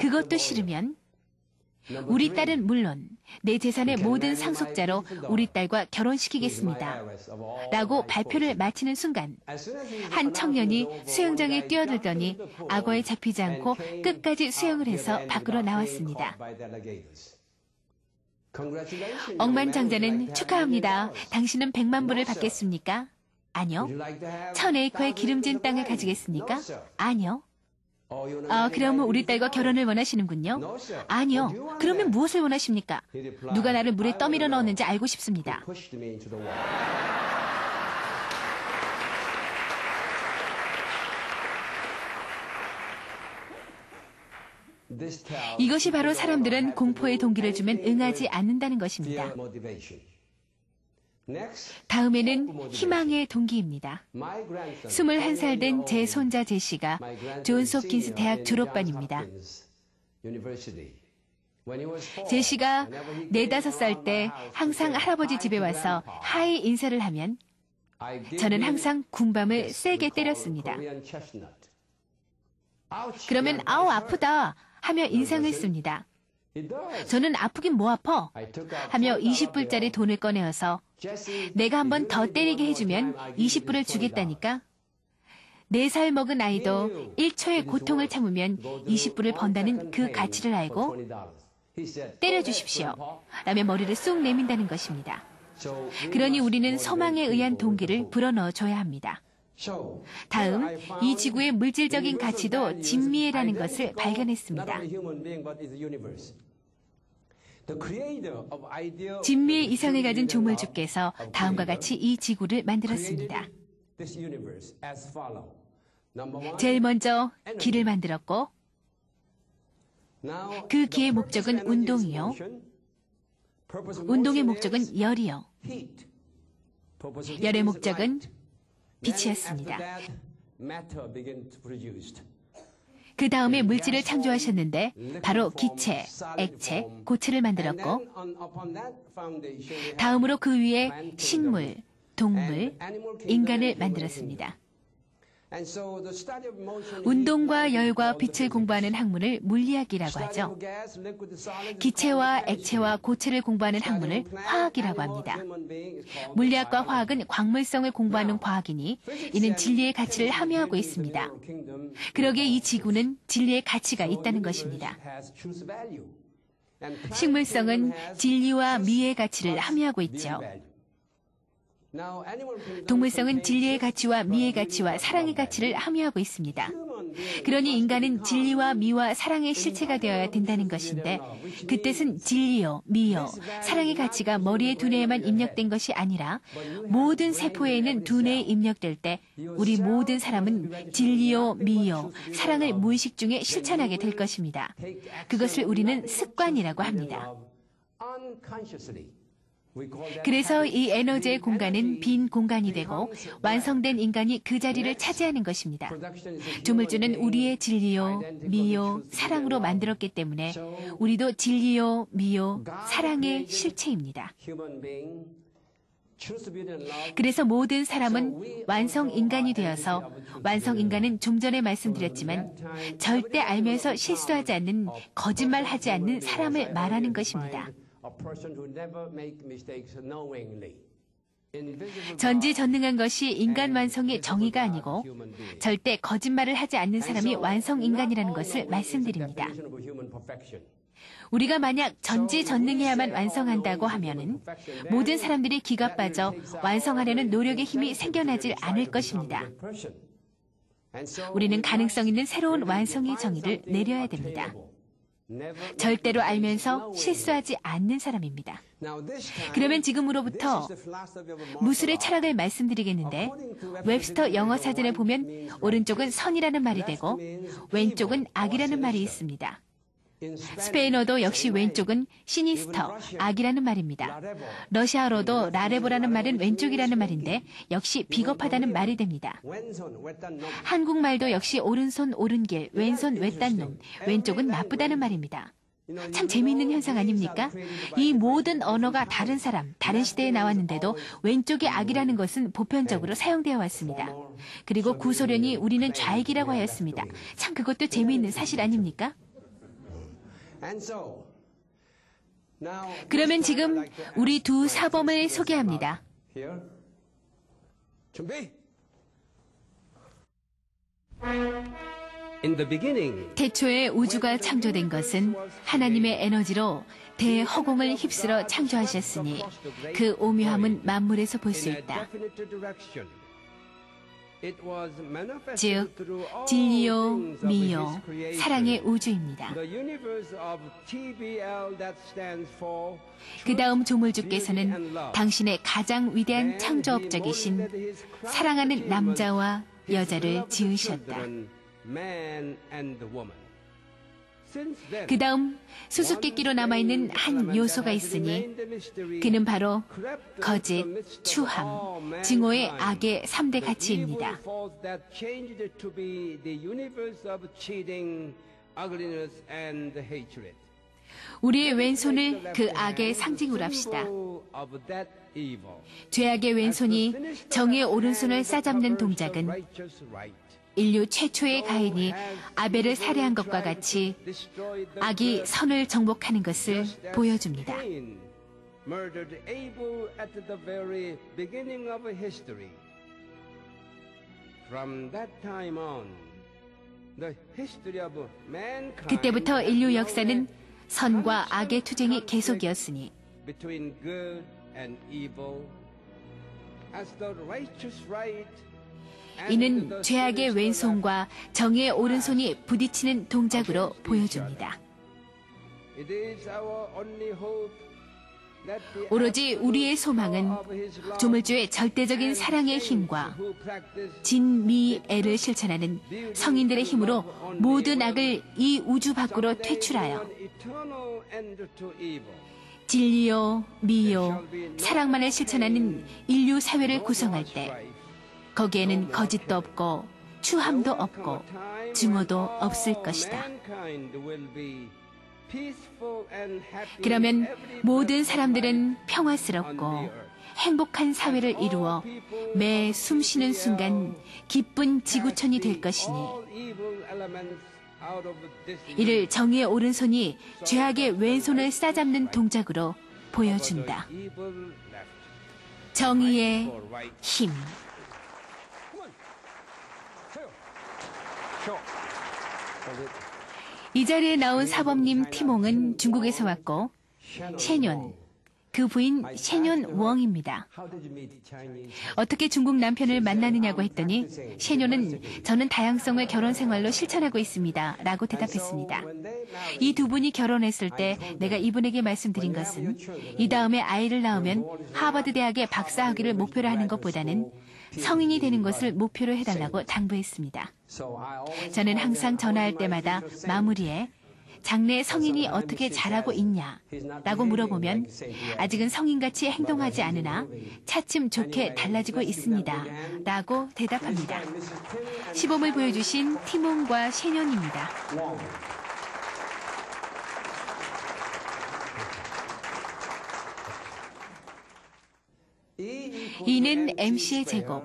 그것도 싫으면 우리 딸은 물론 내 재산의 모든 상속자로 우리 딸과 결혼시키겠습니다. 라고 발표를 마치는 순간 한 청년이 수영장에 뛰어들더니 악어에 잡히지 않고 끝까지 수영을 해서 밖으로 나왔습니다. 억만장자는 축하합니다. 당신은 100만 불을 받겠습니까? 아니요. 1000에이커의 기름진 땅을 가지겠습니까? 아니요. 그러면 우리 딸과 결혼을 원하시는군요? 아니요. 그러면 무엇을 원하십니까? 누가 나를 물에 떠밀어 넣었는지 알고 싶습니다. 이것이 바로 사람들은 공포의 동기를 주면 응하지 않는다는 것입니다. 다음에는 희망의 동기입니다. 21살 된 제 손자 제시가 존스 홉킨스 대학 졸업반입니다. 제시가 4-5살 때 항상 할아버지 집에 와서 하이 인사를 하면 저는 항상 군밤을 세게 때렸습니다. 그러면 아우 아프다 하며 인상을 씁니다. 저는 아프긴 뭐 아파 하며 20불짜리 돈을 꺼내어서 내가 한번 더 때리게 해주면 20불을 주겠다니까. 4살 먹은 아이도 1초의 고통을 참으면 20불을 번다는 그 가치를 알고 때려주십시오 라며 머리를 쑥 내민다는 것입니다. 그러니 우리는 소망에 의한 동기를 불어넣어줘야 합니다. 다음, 이 지구의 물질적인 가치도 진미애라는 것을 발견했습니다. 진미의 이상을 가진 조물주께서 다음과 같이 이 지구를 만들었습니다. 제일 먼저 기를 만들었고 그 기의 목적은 운동이요. 운동의 목적은 열이요. 열의 목적은 빛이었습니다. 그 다음에 물질을 창조하셨는데 바로 기체, 액체, 고체를 만들었고 다음으로 그 위에 식물, 동물, 인간을 만들었습니다. 운동과 열과 빛을 공부하는 학문을 물리학이라고 하죠. 기체와 액체와 고체를 공부하는 학문을 화학이라고 합니다. 물리학과 화학은 광물성을 공부하는 과학이니 이는 진리의 가치를 함유하고 있습니다. 그러기에 이 지구는 진리의 가치가 있다는 것입니다. 식물성은 진리와 미의 가치를 함유하고 있죠. 동물성은 진리의 가치와 미의 가치와 사랑의 가치를 함유하고 있습니다. 그러니 인간은 진리와 미와 사랑의 실체가 되어야 된다는 것인데 그 뜻은 진리요, 미요, 사랑의 가치가 머리의 두뇌에만 입력된 것이 아니라 모든 세포에는 두뇌에 입력될 때 우리 모든 사람은 진리요, 미요, 사랑을 무의식 중에 실천하게 될 것입니다. 그것을 우리는 습관이라고 합니다. 그래서 이 에너지의 공간은 빈 공간이 되고 완성된 인간이 그 자리를 차지하는 것입니다. 조물주는 우리의 진리요, 미요, 사랑으로 만들었기 때문에 우리도 진리요, 미요, 사랑의 실체입니다. 그래서 모든 사람은 완성 인간이 되어서 완성 인간은 좀 전에 말씀드렸지만 절대 알면서 실수하지 않는 거짓말하지 않는 사람을 말하는 것입니다. 전지전능한 것이 인간 완성의 정의가 아니고 절대 거짓말을 하지 않는 사람이 완성 인간이라는 것을 말씀드립니다. 우리가 만약 전지전능해야만 완성한다고 하면은 모든 사람들이 기가 빠져 완성하려는 노력의 힘이 생겨나질 않을 것입니다. 우리는 가능성 있는 새로운 완성의 정의를 내려야 됩니다. 절대로 알면서 실수하지 않는 사람입니다. 그러면 지금으로부터 무술의 철학을 말씀드리겠는데 웹스터 영어 사전에 보면 오른쪽은 선이라는 말이 되고 왼쪽은 악이라는 말이 있습니다. 스페인어도 역시 왼쪽은 시니스터, 악이라는 말입니다. 러시아어로도 라레보라는 말은 왼쪽이라는 말인데 역시 비겁하다는 말이 됩니다. 한국말도 역시 오른손 오른길, 왼손 외딴 놈, 왼쪽은 나쁘다는 말입니다. 참 재미있는 현상 아닙니까? 이 모든 언어가 다른 사람, 다른 시대에 나왔는데도 왼쪽이 악이라는 것은 보편적으로 사용되어 왔습니다. 그리고 구소련이 우리는 좌익이라고 하였습니다. 참 그것도 재미있는 사실 아닙니까? 그러면 지금 우리 두 사범을 소개합니다. 태초에 우주가 창조된 것은 하나님의 에너지로 대허공을 휩쓸어 창조하셨으니 그 오묘함은 만물에서 볼 수 있다. 즉, 진리요, 미요, 사랑의 우주입니다. 그 다음 조물주께서는 당신의 가장 위대한 창조업적이신 사랑하는 남자와 여자를 지으셨다. 그 다음 수수께끼로 남아있는 한 요소가 있으니 그는 바로 거짓, 추함, 증오의 악의 3대 가치입니다. 우리의 왼손을 그 악의 상징으로 합시다. 죄악의 왼손이 정의의 오른손을 싸잡는 동작은 인류 최초의 가인이 아벨을 살해한 것과 같이 악이 선을 정복하는 것을 보여줍니다. 그때부터 인류 역사는 선과 악의 투쟁이 계속이었으니 이는 죄악의 왼손과 정의의 오른손이 부딪히는 동작으로 보여줍니다. 오로지 우리의 소망은 조물주의 절대적인 사랑의 힘과 진미애를 실천하는 성인들의 힘으로 모든 악을 이 우주 밖으로 퇴출하여 진리요, 미요, 사랑만을 실천하는 인류 사회를 구성할 때 거기에는 거짓도 없고 추함도 없고 증오도 없을 것이다. 그러면 모든 사람들은 평화스럽고 행복한 사회를 이루어 매 숨쉬는 순간 기쁜 지구촌이 될 것이니 이를 정의의 오른손이 죄악의 왼손을 싸잡는 동작으로 보여준다. 정의의 힘. 이 자리에 나온 사범님 티몽은 중국에서 왔고 셰뇽, 그 부인 셰뇽 웡입니다. 어떻게 중국 남편을 만나느냐고 했더니 셰뇽은 저는 다양성을 결혼 생활로 실천하고 있습니다 라고 대답했습니다. 이 두 분이 결혼했을 때 내가 이분에게 말씀드린 것은 이 다음에 아이를 낳으면 하버드 대학에 박사학위를 목표로 하는 것보다는 성인이 되는 것을 목표로 해달라고 당부했습니다. 저는 항상 전화할 때마다 마무리에 장래 성인이 어떻게 자라고 있냐 라고 물어보면 아직은 성인같이 행동하지 않으나 차츰 좋게 달라지고 있습니다 라고 대답합니다. 시범을 보여주신 티몽과 셰뇽입니다. E는 MC의 제곱,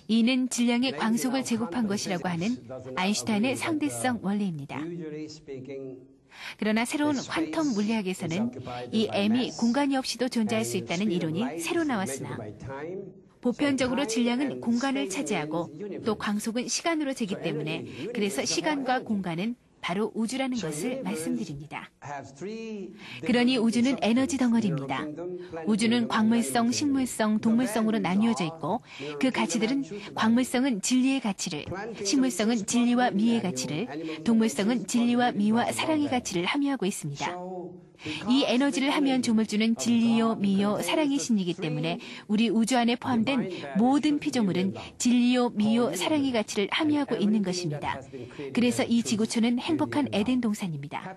E는 질량의 광속을 제곱한 것이라고 하는 아인슈타인의 상대성 원리입니다. 그러나 새로운 퀀텀 물리학에서는 이 M이 공간이 없이도 존재할 수 있다는 이론이 새로 나왔으나 보편적으로 질량은 공간을 차지하고 또 광속은 시간으로 재기 때문에 그래서 시간과 공간은 바로 우주라는 것을 말씀드립니다. 그러니 우주는 에너지 덩어리입니다. 우주는 광물성, 식물성, 동물성으로 나뉘어져 있고 그 가치들은 광물성은 진리의 가치를, 식물성은 진리와 미의 가치를, 동물성은 진리와 미와 사랑의 가치를 함유하고 있습니다. 이 에너지를 함유한 조물주는 진리요, 미요, 사랑의 신이기 때문에 우리 우주 안에 포함된 모든 피조물은 진리요, 미요, 사랑의 가치를 함유하고 있는 것입니다. 그래서 이 지구촌은 행복한 에덴 동산입니다.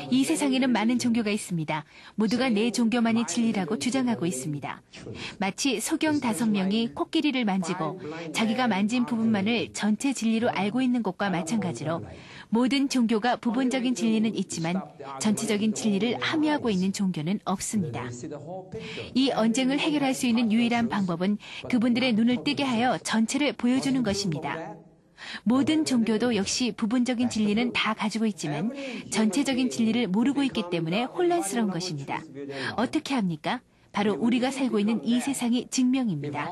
이 세상에는 많은 종교가 있습니다. 모두가 내 종교만이 진리라고 주장하고 있습니다. 마치 소경 5명이 코끼리를 만지고 자기가 만진 부분만을 전체 진리로 알고 있는 것과 마찬가지로 모든 종교가 부분적인 진리는 있지만 전체적인 진리를 함유하고 있는 종교는 없습니다. 이 언쟁을 해결할 수 있는 유일한 방법은 그분들의 눈을 뜨게 하여 전체를 보여주는 것입니다. 모든 종교도 역시 부분적인 진리는 다 가지고 있지만 전체적인 진리를 모르고 있기 때문에 혼란스러운 것입니다. 어떻게 합니까? 바로 우리가 살고 있는 이 세상이 증명입니다.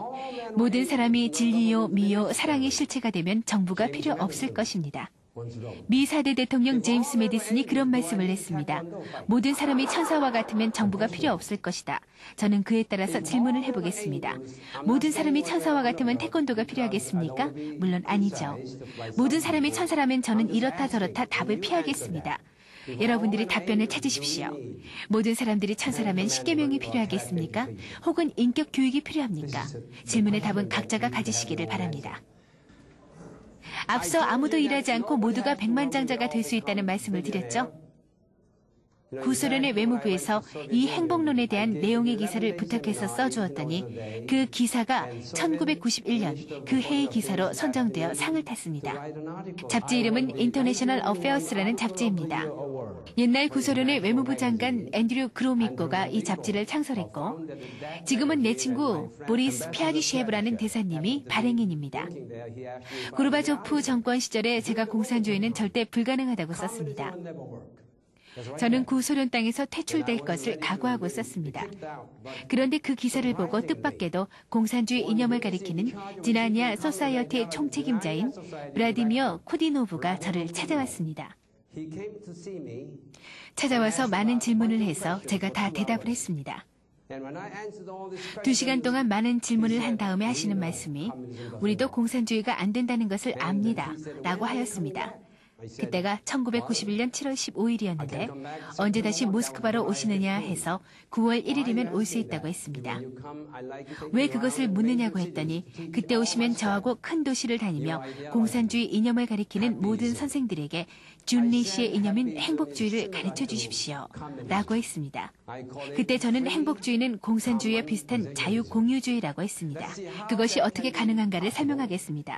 모든 사람이 진리요, 미요, 사랑의 실체가 되면 정부가 필요 없을 것입니다. 미 4대 대통령 제임스 메디슨이 그런 말씀을 했습니다. 모든 사람이 천사와 같으면 정부가 필요 없을 것이다. 저는 그에 따라서 질문을 해보겠습니다. 모든 사람이 천사와 같으면 태권도가 필요하겠습니까? 물론 아니죠. 모든 사람이 천사라면 저는 이렇다 저렇다 답을 피하겠습니다. 여러분들이 답변을 찾으십시오. 모든 사람들이 천사라면 십계명이 필요하겠습니까? 혹은 인격 교육이 필요합니까? 질문의 답은 각자가 가지시기를 바랍니다. 앞서 아무도 일하지 않고 모두가 백만장자가 될 수 있다는 말씀을 드렸죠. 구소련의 외무부에서 이 행복론에 대한 내용의 기사를 부탁해서 써주었더니 그 기사가 1991년 그 해의 기사로 선정되어 상을 탔습니다. 잡지 이름은 인터내셔널 어페어스라는 잡지입니다. 옛날 구소련의 외무부 장관 앤드류 그로미코가 이 잡지를 창설했고 지금은 내 친구 보리스 피아디셰브라는 대사님이 발행인입니다. 고르바초프 정권 시절에 제가 공산주의는 절대 불가능하다고 썼습니다. 저는 구소련 땅에서 퇴출될 것을 각오하고 썼습니다. 그런데 그 기사를 보고 뜻밖에도 공산주의 이념을 가리키는 지나니아 소사이어티의 총책임자인 블라디미어 쿠디노브가 저를 찾아왔습니다. 찾아와서 많은 질문을 해서 제가 다 대답을 했습니다. 2시간 동안 많은 질문을 한 다음에 하시는 말씀이 우리도 공산주의가 안 된다는 것을 압니다 라고 하였습니다. 그때가 1991년 7월 15일이었는데 언제 다시 모스크바로 오시느냐 해서 9월 1일이면 올 수 있다고 했습니다. 왜 그것을 묻느냐고 했더니 그때 오시면 저하고 큰 도시를 다니며 공산주의 이념을 가리키는 모든 선생들에게 준리 씨의 이념인 행복주의를 가르쳐 주십시오. 라고 했습니다. 그때 저는 행복주의는 공산주의와 비슷한 자유공유주의라고 했습니다. 그것이 어떻게 가능한가를 설명하겠습니다.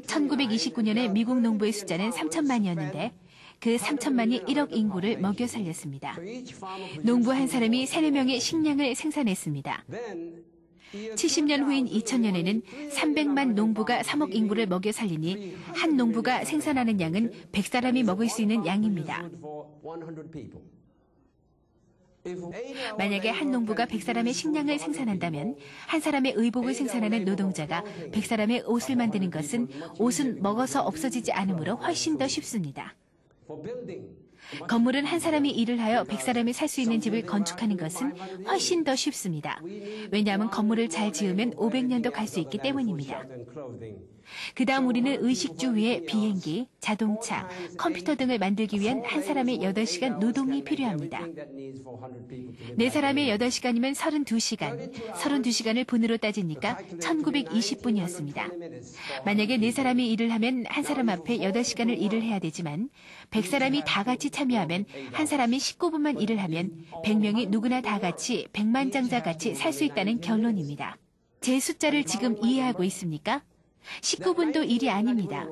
1929년에 미국 농부의 숫자는 3천만이었는데 그 3천만이 1억 인구를 먹여 살렸습니다. 농부 한 사람이 3, 4명의 식량을 생산했습니다. 70년 후인 2000년에는 300만 농부가 3억 인구를 먹여 살리니 한 농부가 생산하는 양은 100사람이 먹을 수 있는 양입니다. 만약에 한 농부가 100사람의 식량을 생산한다면 한 사람의 의복을 생산하는 노동자가 100사람의 옷을 만드는 것은 옷은 먹어서 없어지지 않으므로 훨씬 더 쉽습니다. 건물은 한 사람이 일을 하여 100사람이 살 수 있는 집을 건축하는 것은 훨씬 더 쉽습니다. 왜냐하면 건물을 잘 지으면 500년도 갈 수 있기 때문입니다. 그 다음 우리는 의식주 위에 비행기, 자동차, 컴퓨터 등을 만들기 위한 한 사람의 8시간 노동이 필요합니다. 4사람의 8시간이면 32시간, 32시간을 분으로 따지니까 1920분이었습니다. 만약에 4사람이 일을 하면 한 사람 앞에 8시간을 일을 해야 되지만 100사람이 다 같이 참여하면 한 사람이 19분만 일을 하면 100명이 누구나 다 같이 백만장자같이 살 수 있다는 결론입니다. 제 숫자를 지금 이해하고 있습니까? 19분도 일이 아닙니다.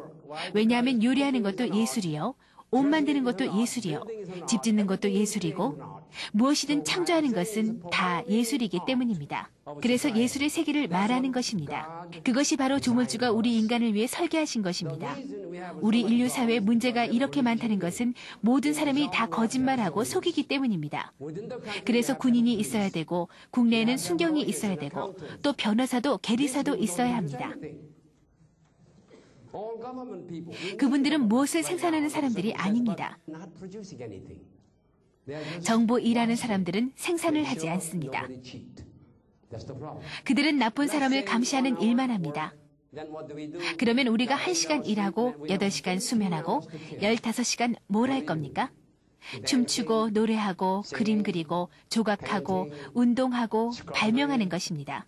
왜냐하면 요리하는 것도 예술이요. 옷 만드는 것도 예술이요. 집 짓는 것도 예술이고 무엇이든 창조하는 것은 다 예술이기 때문입니다. 그래서 예술의 세계를 말하는 것입니다. 그것이 바로 조물주가 우리 인간을 위해 설계하신 것입니다. 우리 인류 사회에 문제가 이렇게 많다는 것은 모든 사람이 다 거짓말하고 속이기 때문입니다. 그래서 군인이 있어야 되고 국내에는 순경이 있어야 되고 또 변호사도 계리사도 있어야 합니다. 그분들은 무엇을 생산하는 사람들이 아닙니다. 정보 일하는 사람들은 생산을 하지 않습니다. 그들은 나쁜 사람을 감시하는 일만 합니다. 그러면 우리가 1시간 일하고 8시간 수면하고 15시간 뭘 할 겁니까? 춤추고 노래하고 그림 그리고 조각하고 운동하고 발명하는 것입니다.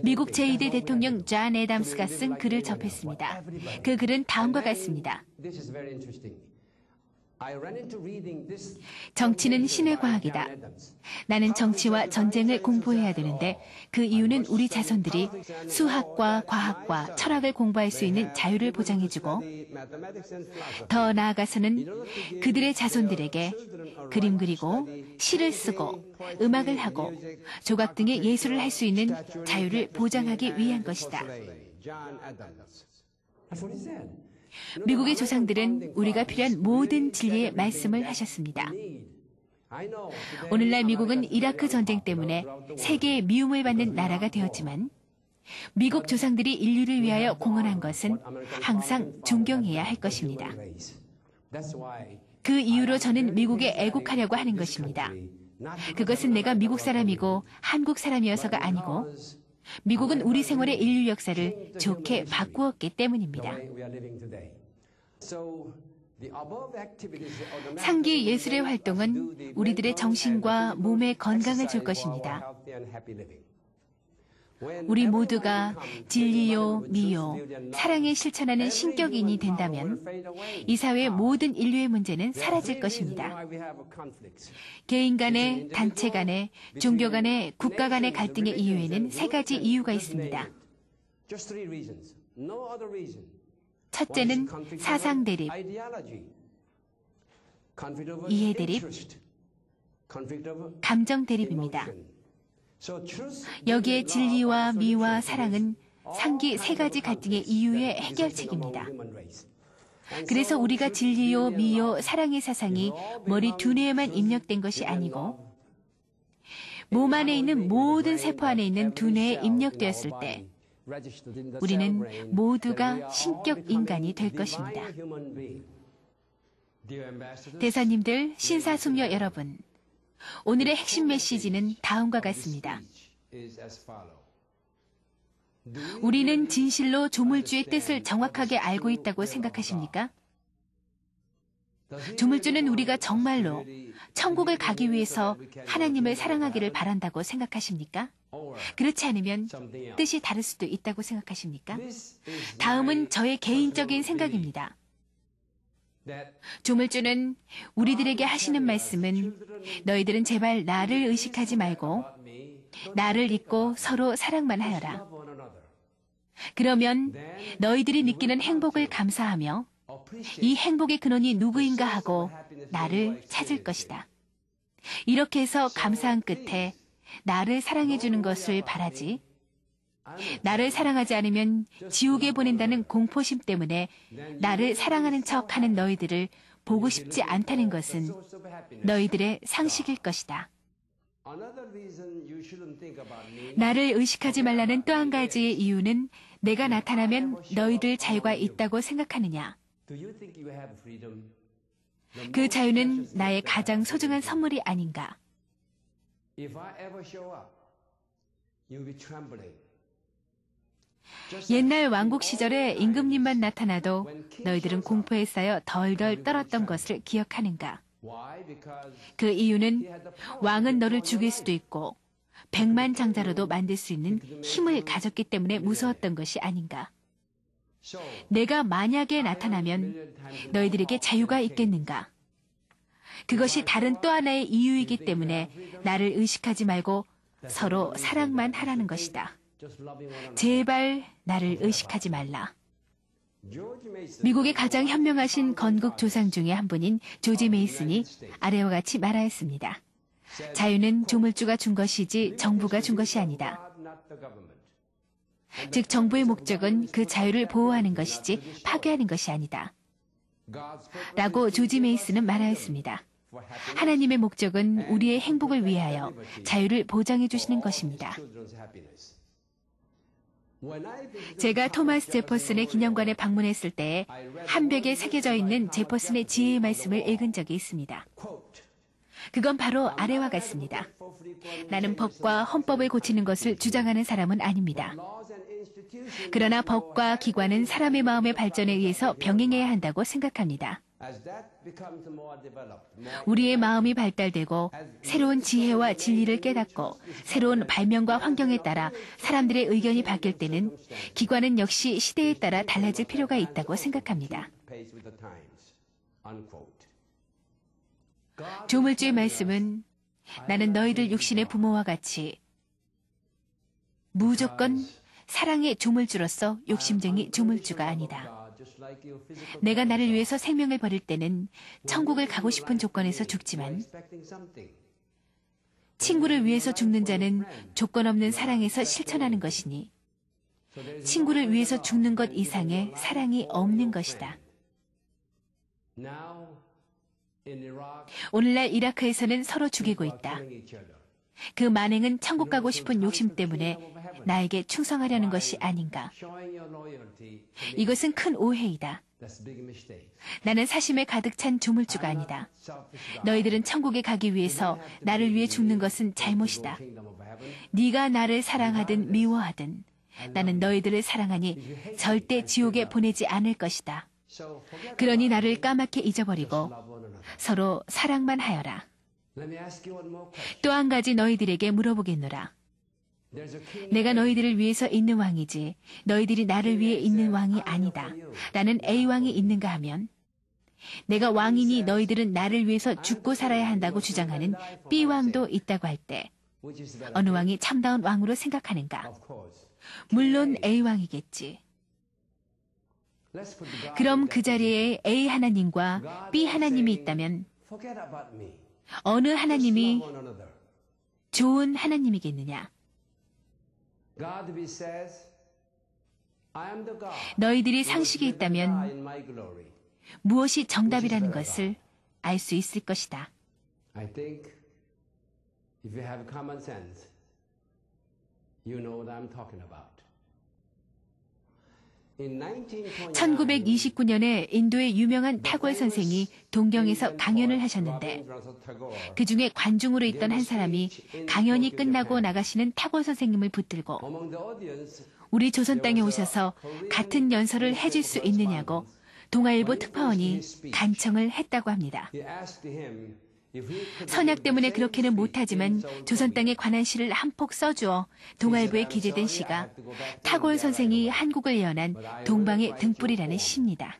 미국 제2대 대통령 존 애담스가 쓴 글을 접했습니다. 그 글은 다음과 같습니다. 정치는 신의 과학이다. 나는 정치와 전쟁을 공부해야 되는데 그 이유는 우리 자손들이 수학과 과학과 철학을 공부할 수 있는 자유를 보장해주고 더 나아가서는 그들의 자손들에게 그림 그리고 시를 쓰고 음악을 하고 조각 등의 예술을 할 수 있는 자유를 보장하기 위한 것이다. 미국의 조상들은 우리가 필요한 모든 진리의 말씀을 하셨습니다. 오늘날 미국은 이라크 전쟁 때문에 세계의 미움을 받는 나라가 되었지만 미국 조상들이 인류를 위하여 공헌한 것은 항상 존경해야 할 것입니다. 그 이유로 저는 미국에 애국하려고 하는 것입니다. 그것은 내가 미국 사람이고 한국 사람이어서가 아니고 미국은 우리 생활의 인류 역사를 좋게 바꾸었기 때문입니다. 상기 예술의 활동은 우리들의 정신과 몸의 건강을 줄 것입니다. 우리 모두가 진리요, 미요, 사랑을 실천하는 신격인이 된다면 이 사회의 모든 인류의 문제는 사라질 것입니다. 개인 간의, 단체 간의, 종교 간의, 국가 간의 갈등의 이유에는 3가지 이유가 있습니다. 첫째는 사상 대립, 이해 대립, 감정 대립입니다. 여기에 진리와 미와 사랑은 상기 3가지 갈등의 이유의 해결책입니다. 그래서 우리가 진리요, 미요, 사랑의 사상이 머리 두뇌에만 입력된 것이 아니고 몸 안에 있는 모든 세포 안에 있는 두뇌에 입력되었을 때 우리는 모두가 신격 인간이 될 것입니다. 대사님들, 신사숙녀 여러분, 오늘의 핵심 메시지는 다음과 같습니다. 우리는 진실로 조물주의 뜻을 정확하게 알고 있다고 생각하십니까? 조물주는 우리가 정말로 천국을 가기 위해서 하나님을 사랑하기를 바란다고 생각하십니까? 그렇지 않으면 뜻이 다를 수도 있다고 생각하십니까? 다음은 저의 개인적인 생각입니다. 조물주는 우리들에게 하시는 말씀은 너희들은 제발 나를 의식하지 말고 나를 잊고 서로 사랑만 하여라. 그러면 너희들이 느끼는 행복을 감사하며 이 행복의 근원이 누구인가 하고 나를 찾을 것이다. 이렇게 해서 감사한 끝에 나를 사랑해 주는 것을 바라지, 나를 사랑하지 않으면 지옥에 보낸다는 공포심 때문에 나를 사랑하는 척하는 너희들을 보고 싶지 않다는 것은 너희들의 상식일 것이다. 나를 의식하지 말라는 또 한 가지의 이유는 내가 나타나면 너희들 자유가 있다고 생각하느냐? 그 자유는 나의 가장 소중한 선물이 아닌가? 옛날 왕국 시절에 임금님만 나타나도 너희들은 공포에 쌓여 덜덜 떨었던 것을 기억하는가? 그 이유는 왕은 너를 죽일 수도 있고 백만장자로도 만들 수 있는 힘을 가졌기 때문에 무서웠던 것이 아닌가? 내가 만약에 나타나면 너희들에게 자유가 있겠는가? 그것이 다른 또 하나의 이유이기 때문에 나를 의식하지 말고 서로 사랑만 하라는 것이다. 제발 나를 의식하지 말라. 미국의 가장 현명하신 건국 조상 중에 한 분인 조지 메이슨이 아래와 같이 말하였습니다. 자유는 조물주가 준 것이지 정부가 준 것이 아니다. 즉 정부의 목적은 그 자유를 보호하는 것이지 파괴하는 것이 아니다. 라고 조지 메이슨은 말하였습니다. 하나님의 목적은 우리의 행복을 위하여 자유를 보장해 주시는 것입니다. 제가 토마스 제퍼슨의 기념관에 방문했을 때 한 벽에 새겨져 있는 제퍼슨의 지혜의 말씀을 읽은 적이 있습니다. 그건 바로 아래와 같습니다. 나는 법과 헌법을 고치는 것을 주장하는 사람은 아닙니다. 그러나 법과 기관은 사람의 마음의 발전에 의해서 병행해야 한다고 생각합니다. 우리의 마음이 발달되고 새로운 지혜와 진리를 깨닫고 새로운 발명과 환경에 따라 사람들의 의견이 바뀔 때는 기관은 역시 시대에 따라 달라질 필요가 있다고 생각합니다. 조물주의 말씀은 나는 너희들 육신의 부모와 같이 무조건 사랑의 조물주로서 욕심쟁이 조물주가 아니다. 내가 나를 위해서 생명을 버릴 때는 천국을 가고 싶은 조건에서 죽지만 친구를 위해서 죽는 자는 조건 없는 사랑에서 실천하는 것이니 친구를 위해서 죽는 것 이상의 사랑이 없는 것이다. 오늘날 이라크에서는 서로 죽이고 있다. 그 만행은 천국 가고 싶은 욕심 때문에 나에게 충성하려는 것이 아닌가. 이것은 큰 오해이다. 나는 사심에 가득 찬 조물주가 아니다. 너희들은 천국에 가기 위해서 나를 위해 죽는 것은 잘못이다. 네가 나를 사랑하든 미워하든 나는 너희들을 사랑하니 절대 지옥에 보내지 않을 것이다. 그러니 나를 까맣게 잊어버리고 서로 사랑만 하여라. 또 한 가지 너희들에게 물어보겠노라. 내가 너희들을 위해서 있는 왕이지 너희들이 나를 위해 있는 왕이 아니다. 라는 A왕이 있는가 하면 내가 왕이니 너희들은 나를 위해서 죽고 살아야 한다고 주장하는 B왕도 있다고 할 때 어느 왕이 참다운 왕으로 생각하는가? 물론 A왕이겠지. 그럼 그 자리에 A 하나님과 B 하나님이 있다면 어느 하나님이 좋은 하나님이겠느냐? 너희들이 상식이 있다면 무엇이 정답이라는 것을 알 수 있을 것이다. 1929년에 인도의 유명한 타골 선생이 동경에서 강연을 하셨는데 그 중에 관중으로 있던 한 사람이 강연이 끝나고 나가시는 타골 선생님을 붙들고 우리 조선 땅에 오셔서 같은 연설을 해줄 수 있느냐고 동아일보 특파원이 간청을 했다고 합니다. 선약 때문에 그렇게는 못하지만 조선 땅의 관한 시를 한 폭 써주어 동아일보에 기재된 시가 타골 선생이 한국을 연한 동방의 등불이라는 시입니다.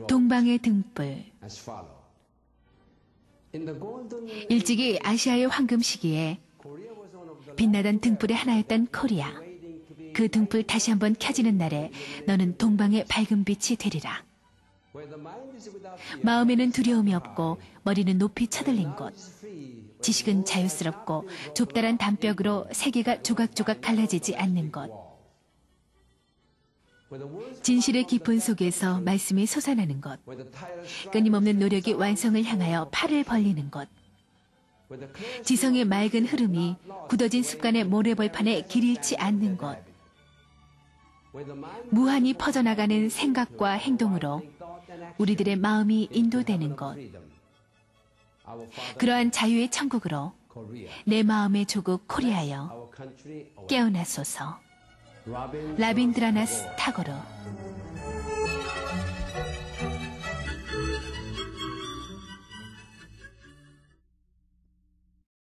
동방의 등불. 일찍이 아시아의 황금 시기에 빛나던 등불의 하나였던 코리아. 그 등불 다시 한번 켜지는 날에 너는 동방의 밝은 빛이 되리라. 마음에는 두려움이 없고 머리는 높이 쳐들린 곳. 지식은 자유스럽고 좁다란 담벽으로 세계가 조각조각 갈라지지 않는 곳. 진실의 깊은 속에서 말씀이 솟아나는 곳. 끊임없는 노력이 완성을 향하여 팔을 벌리는 곳. 지성의 맑은 흐름이 굳어진 습관의 모래벌판에 길 잃지 않는 곳. 무한히 퍼져나가는 생각과 행동으로 우리들의 마음이 인도되는 곳. 그러한 자유의 천국으로 내 마음의 조국 코리아여 깨어나소서. 라빈드라나스 타고르.